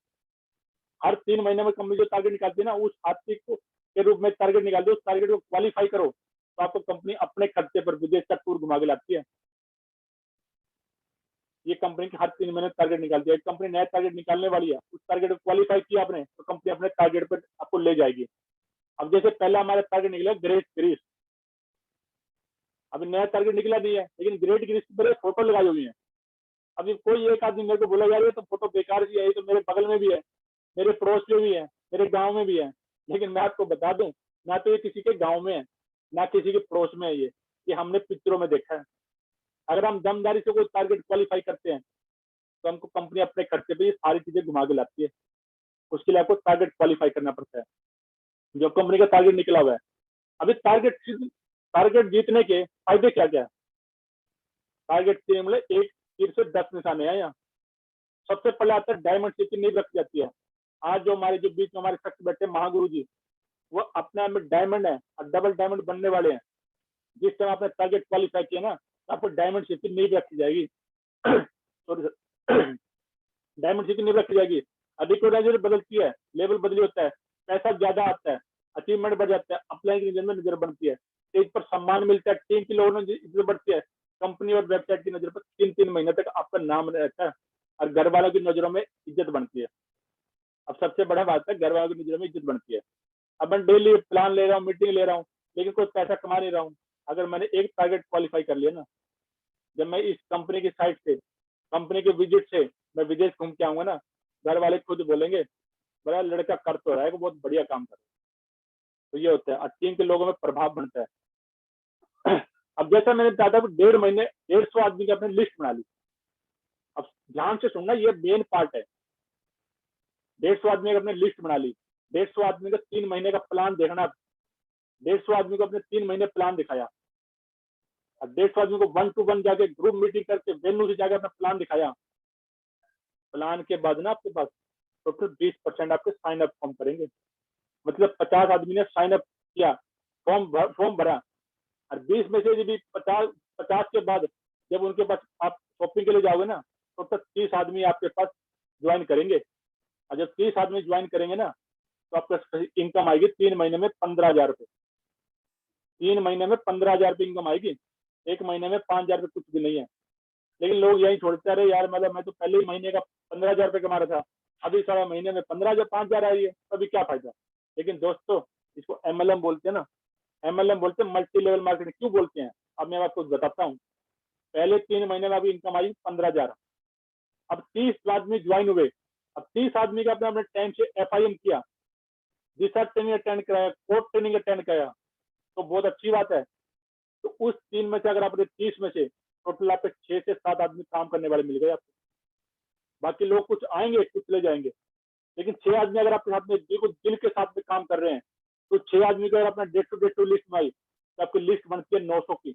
हर 3 महीने में कंपनी जो टारगेट निकालती है ना, उस हाथी को के रूप में टारगेट निकाल दो, उस टारगेट को क्वालिफाई करो तो आपको कंपनी अपने खर्चे पर विदेश का टूर घुमा के लाती है। ये कंपनी की हर 3 महीने टारगेट निकालती है। एक कंपनी नया टारगेट निकालने वाली है, उस टारगेट को क्वालिफाई किया आपने तो कंपनी अपने टारगेट पर आपको ले जाएगी। अब जैसे पहला हमारा टारगेट निकला ग्रेट ग्रीस, अभी नया टारगेट निकला नहीं है, लेकिन ग्रेट ग्रीस पर फोटो लगाई हुई है। अभी कोई एक आदमी मेरे को बोला यार ये तो फोटो बेकार सी है, ये तो मेरे बगल में भी है, मेरे पड़ोस में भी है, मेरे गांव में भी है। लेकिन मैं आपको बता दूं, ना तो ये किसी के गांव में है, ना किसी के पड़ोस में है, ये हमने पिक्चरों में देखा है। अगर हम दमदारी से कोई टारगेट क्वालिफाई करते हैं तो हमको कंपनी अपने खर्चे पे ये सारी चीजें घुमा के लाती है। उसके लिए आपको टारगेट क्वालिफाई करना पड़ता है। जो कंपनी का टारगेट निकला हुआ है, अभी टारगेट जीतने के फायदे क्या क्या है? टारगेट से मतलब एक तीर से 10 निशाने हैं यहाँ। सबसे पहले आता है डायमंड शेप की नींव रखी जाती है। आज जो हमारे जो बीच में हमारे शख्स बैठे महागुरु जी, वो अपने आप में डायमंड है और डबल डायमंड बनने वाले हैं। जिस टाइम आपने टारगेट क्वालिफाई किया ना, तो आपको डायमंड शेप की नींव रखी जाएगी। सॉरी सर, डायमंड शेप की नींव रखी जाएगी। अधिक बदलती है, लेवल बदली होता है, पैसा ज्यादा आता है, अचीवमेंट बढ़ जाता है, अपलाइन की नजर में नजर बनती है, स्टेज पर सम्मान मिलता है, टीम की लोगों में इज्जत बढ़ती है, कंपनी और वेबसाइट की नजर पर 3-3 महीने तक आपका नाम रहता है और घर वालों की नजरों में इज्जत बनती है। अब सबसे बड़ा बात है, घर वालों की नजरों में इज्जत बनती है। अब मैं डेली प्लान ले रहा हूँ, मीटिंग ले रहा हूँ, लेकिन कोई पैसा कमा नहीं रहा हूँ। अगर मैंने एक टारगेट क्वालिफाई कर लिया ना, जब मैं इस कंपनी की साइट से, कंपनी के विजिट से मैं विदेश घूम के आऊंगा ना, घर वाले खुद बोलेंगे बड़ा लड़का कर तो रहा है, वो बहुत बढ़िया काम कर रहा है। तो ये होता है और टीम के लोगों में प्रभाव बनता है। अब जैसा मैंने बताया था, 1.5 महीने 150 आदमी की अपने लिस्ट बना ली। अब ध्यान से सुनना, ये मेन पार्ट है। 150 आदमी की अपने लिस्ट बना ली, 150 आदमी का 3 महीने का प्लान देखना, 150 आदमी को अपने 3 महीने प्लान दिखाया, और 150 आदमी को 1-to-1 जाके ग्रुप मीटिंग करके वेन्यू से जाकर अपना प्लान दिखाया। प्लान के बाद ना आपके पास टोटल 20% आपके साइन अप फॉर्म करेंगे। मतलब 50 आदमी ने साइन अप किया, फॉर्म भरा, और 20 में से भी 50 के बाद जब उनके पास आप शॉपिंग के लिए जाओगे ना, तो तक 30 आदमी आपके पास ज्वाइन करेंगे। और जब 30 आदमी ज्वाइन करेंगे ना, तो आपका इनकम आएगी 3 महीने में 15,000 रुपये। 3 महीने में 15,000 रुपये इनकम आएगी। एक महीने में 5,000 रुपये कुछ भी नहीं है। लेकिन लोग यही छोड़ते रहे यार, मतलब मैं तो पहले ही महीने का 15,000 रुपये कमा रहा था, अभी सारा महीने में 15,000 5,000 आ रही है, तो अभी क्या फायदा। लेकिन दोस्तों, इसको MLM बोलते हैं ना, MLM बोलते हैं, मल्टी लेवल मार्केटिंग। क्यों बोलते हैं, अब मैं आपको बताता हूँ। पहले 3 महीने में अभी इनकम आई 15,000। अब 30 आदमी ज्वाइन हुए। अब 30 आदमी का अपने टाइम से FIM किया, रिसर्च ट्रेनिंग अटेंड कराया, कोर्ट ट्रेनिंग अटेंड कराया, तो बहुत अच्छी बात है। तो उस 3 में से अगर आपने 30 में से टोटल आपके 6 से 7 आदमी काम करने वाले मिल गए आपको। बाकी लोग कुछ आएंगे, कुछ ले जाएंगे, लेकिन 6 आदमी अगर आपके साथ में बिल्कुल दिल के साथ में काम कर रहे हैं, तो 6 आदमी को अगर अपना डे टू लिस्ट में आई, तो आपकी लिस्ट बनती है 900 की।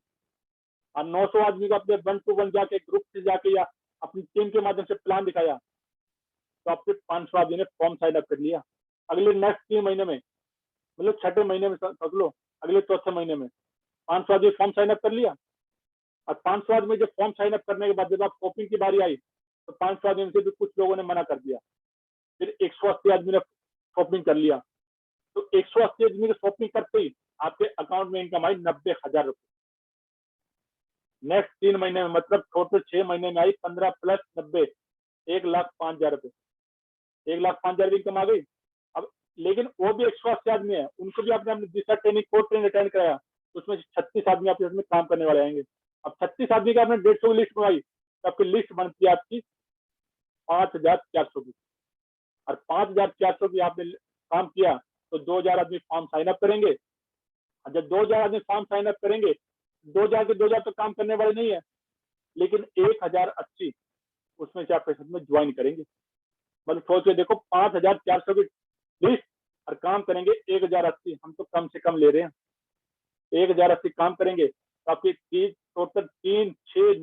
और 900 आदमी को अपने 1-to-1 जाके, ग्रुप से जाके या अपनी टीम के माध्यम से प्लान दिखाया, तो आपके 500 आदमी ने फॉर्म साइन अप कर लिया। अगले नेक्स्ट 3 महीने में, मतलब छठे महीने में समझ लो, अगले चौथे महीने में 500 आदमी फॉर्म साइन अप कर लिया। और 500 आदमी जब फॉर्म साइन अप करने के बाद जब आप शॉपिंग की बारी आई, तो 500 आदमी में से भी कुछ लोगों ने मना कर दिया। फिर 180 आदमी ने शॉपिंग कर लिया। तो 180 आदमी ने शॉपिंग करते ही आपके अकाउंट में इनकम आई 90,000 रुपये। नेक्स्ट 3 महीने में, मतलब टोटल 6 महीने में आई 15 प्लस 90, 1,05,000 रुपये। 1,05,000 इनकम आ गई। अब लेकिन वो भी 180 आदमी है, उनको भी आपने अपने दिशा ट्रेनिंग, कोर्ट ट्रेनिंग अटेंड कराया, उसमें 36 आदमी आपके इसमें काम करने वाले आएंगे। अब 36 आदमी का आपने 150 लिस्ट बनाई, तो आपकी लिस्ट बनती है आपकी 5,400 की। और 5,400 की आपने काम किया, तो 2,000 आदमी फॉर्म साइन अप करेंगे। और जब 2,000 आदमी फॉर्म साइन अप करेंगे, 2,000 के 2,000 तो काम करने वाले नहीं है, लेकिन 1,080 उसमें से आपके साथ में ज्वाइन करेंगे। मतलब सोच के देखो, 5,400 की लिस्ट और काम करेंगे 1,080। हम तो कम से कम ले रहे हैं, 1,080 काम करेंगे तो आपकी टोटल 3, 6,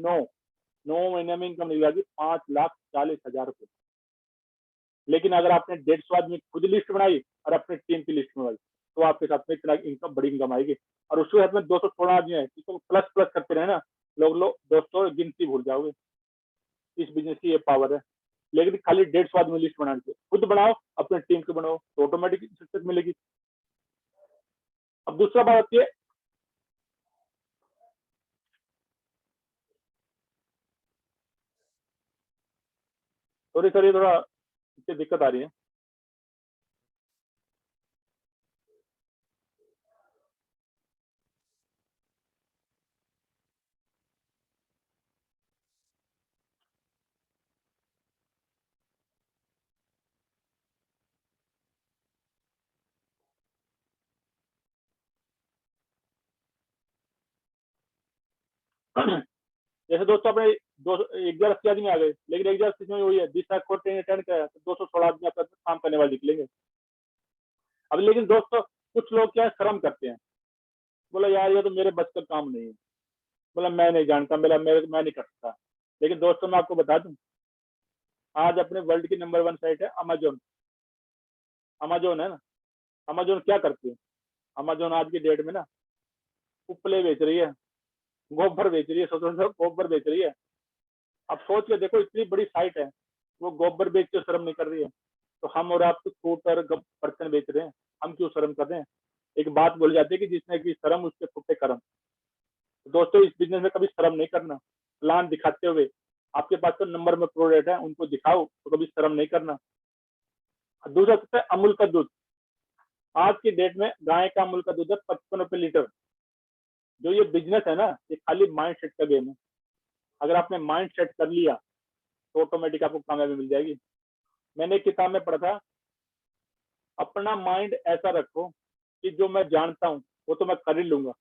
9 महीने में इनकम निकल जाएगी 5,40,000 रुपये। लेकिन अगर आपने 150 आदमी खुद लिस्ट बनाई और अपने टीम की लिस्ट बनाई, तो आपके साथ में इतना इनकम, बड़ी इनकम आएगी। और उसके साथ में 216 आदमी है, इसको प्लस प्लस करते रहे ना, लोग दोस्तों गिनती भूल जाओगे। इस बिजनेस की ये पावर है। लेकिन खाली 150 आदमी लिस्ट बनाने से, खुद बनाओ, अपने टीम को बनाओ, तो ऑटोमेटिक सक्सेस मिलेगी। अब दूसरा बात आती है, सॉरी सर ये थोड़ा दिक्कत आ रही है। जैसे दोस्तों अपने दो 1,080 आदमी आ गए, लेकिन 1,080 में वही है 20 लाख को ट्रेन अटेंड किया तो 216 आदमी आपका काम करने वाले निकलेंगे। अब लेकिन दोस्तों कुछ लोग क्या शर्म करते हैं, बोला यार ये तो मेरे बस का काम नहीं है, बोला मैं नहीं जानता, मैं नहीं कर सकता। लेकिन दोस्तों मैं आपको बता दूं, आज अपने वर्ल्ड की नंबर 1 साइट है अमेजोन। अमेजोन है ना, अमेजोन क्या करती है, अमेजोन आज की डेट में ना उपले बेच रही है, गोबर बेच रही है, सोचो गोबर बेच रही है। अब सोच के देखो इतनी बड़ी साइट है, वो गोबर बेच के शर्म नहीं कर रही है, तो हम और आप तो स्कूटर बर्तन बेच रहे हैं, हम क्यों शर्म कर रहे हैं। एक बात बोली जाती है कि जिसने की शर्म उसके फुटे कर्म। तो दोस्तों इस बिजनेस में कभी शर्म नहीं करना, प्लान दिखाते हुए आपके पास तो नंबर में प्रोडक्ट है उनको दिखाओ, तो कभी शर्म नहीं करना। दूसरा सबसे अमूल का दूध, आज की डेट में गाय का अमूल का दूध है 55 रुपए लीटर। जो ये बिजनेस है ना, ये खाली माइंड सेट का गेम है। अगर आपने माइंड सेट कर लिया तो ऑटोमेटिक आपको कामयाबी मिल जाएगी। मैंने एक किताब में पढ़ा था, अपना माइंड ऐसा रखो कि जो मैं जानता हूँ वो तो मैं कर ही लूंगा,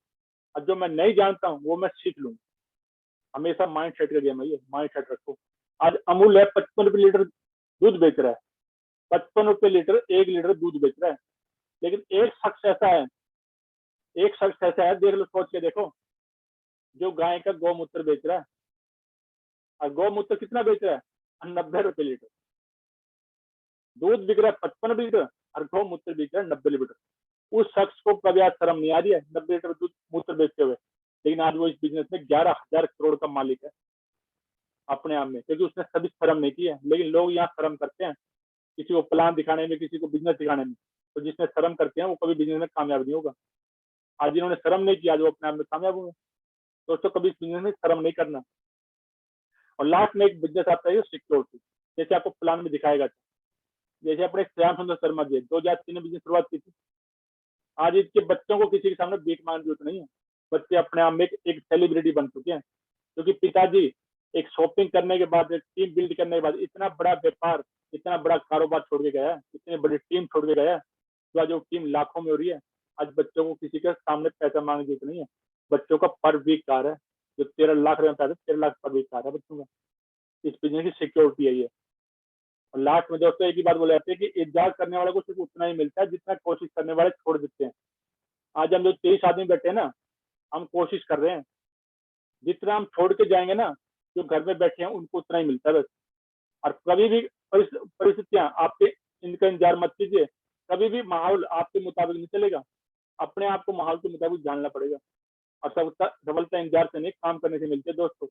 और जो मैं नहीं जानता हूँ वो मैं सीख लूंगा। हमेशा माइंड सेट का गेम है ये, माइंड सेट रखो। आज अमूल है 55 रुपए लीटर दूध बेच रहा है, 55 रुपए लीटर 1 लीटर दूध बेच रहा है। लेकिन एक शख्स ऐसा है, देख लो सोच के देखो, जो गाय का गौमूत्र बेच रहा है, और गौमूत्र कितना बेच रहा है, 90 रुपए लीटर। दूध बिक रहा है 55 लीटर और गौमूत्र बिक रहा है 90 लीटर। उस शख्स को कभी आज शर्म नहीं आ रही है 90 लीटर दूध मूत्र बेचते हुए, लेकिन आज वो इस बिजनेस में 11,000 करोड़ का मालिक है अपने आप में, क्योंकि उसने कभी शर्म नहीं की है। लेकिन लोग यहाँ शर्म करते हैं, किसी को प्लान दिखाने में, किसी को बिजनेस दिखाने में। तो जिसने शर्म करते हैं वो कभी बिजनेस में कामयाब नहीं होगा। आज जिन्होंने शर्म नहीं किया, आज वो अपने आप में कामयाब हुए। दोस्तों कभी इस बिजनेस में शर्म नहीं करना। और लास्ट में एक बिजनेस आता है सिक्योरिटी, जैसे आपको प्लान में दिखाएगा। जैसे अपने श्याम सुंदर शर्मा जी 2003 में बिजनेस शुरुआत की थी, आज इसके बच्चों को किसी के सामने भीख मांगने की जरूरत नहीं है। बच्चे अपने आप में एक सेलिब्रिटी बन चुके हैं, क्योंकि पिताजी एक शॉपिंग करने के बाद, एक टीम बिल्ड करने के बाद इतना बड़ा व्यापार, इतना बड़ा कारोबार छोड़ के गया है, इतनी बड़ी टीम छोड़ के गया है, तो आज वो टीम लाखों में हो रही है। आज बच्चों को किसी के सामने पैसा मांगने की जरूरत नहीं है। बच्चों का पर वीक कार है, जो 13 लाख रुपए पैसा, 13 लाख पर वीक कार है बच्चों का। इस बिजनेस की सिक्योरिटी है ये। और लास्ट में दोस्तों एक ही बात बोले जाती है कि इंतजार करने वाले को सिर्फ उतना ही मिलता है जितना कोशिश करने वाले छोड़ देते हैं। आज हम जो 23 आदमी बैठे हैं ना, हम कोशिश कर रहे हैं, जितना हम छोड़ के जाएंगे ना, जो घर में बैठे हैं उनको उतना ही मिलता है बस। और कभी भी परिस्थितियां आपके, इनका इंतजार मत कीजिए। कभी भी माहौल आपके मुताबिक नहीं चलेगा, अपने आप को माहौल के मुताबिक जानना पड़ेगा। और सफलता इंतजार से नहीं, काम करने से मिलती है दोस्तों।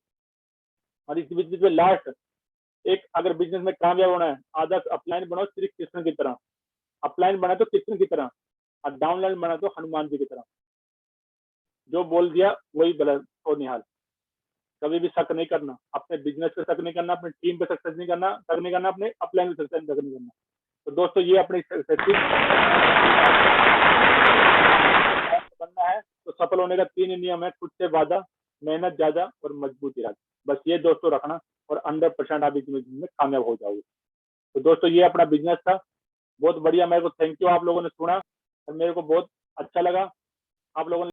और इस बीच में लास्ट एक, अगर बिजनेस में कामयाब होना है, आदर्श अपलाइन बनाओ सिर्फ कृष्ण की तरह। अपलाइन बना तो कृष्ण की तरह, और डाउनलाइन बना तो हनुमान जी की तरह। जो बोल दिया वही गलत और निहाल। कभी भी शक नहीं करना, अपने बिजनेस पे शक नहीं करना, अपनी टीम पे सक्सेस नहीं करना, शक नहीं करना, अपने अपलाइन पे सक्सेस नहीं करना। तो दोस्तों ये अपनी बनना है तो सफल होने का 3 ही नियम है, खुद से वादा, मेहनत ज्यादा और मजबूत इरादा। बस ये दोस्तों रखना और 100% आप इस बिजनेस में कामयाब हो जाओगे। तो दोस्तों ये अपना बिजनेस था, बहुत बढ़िया। मेरे को थैंक यू, आप लोगों ने सुना और मेरे को बहुत अच्छा लगा। आप लोगों ने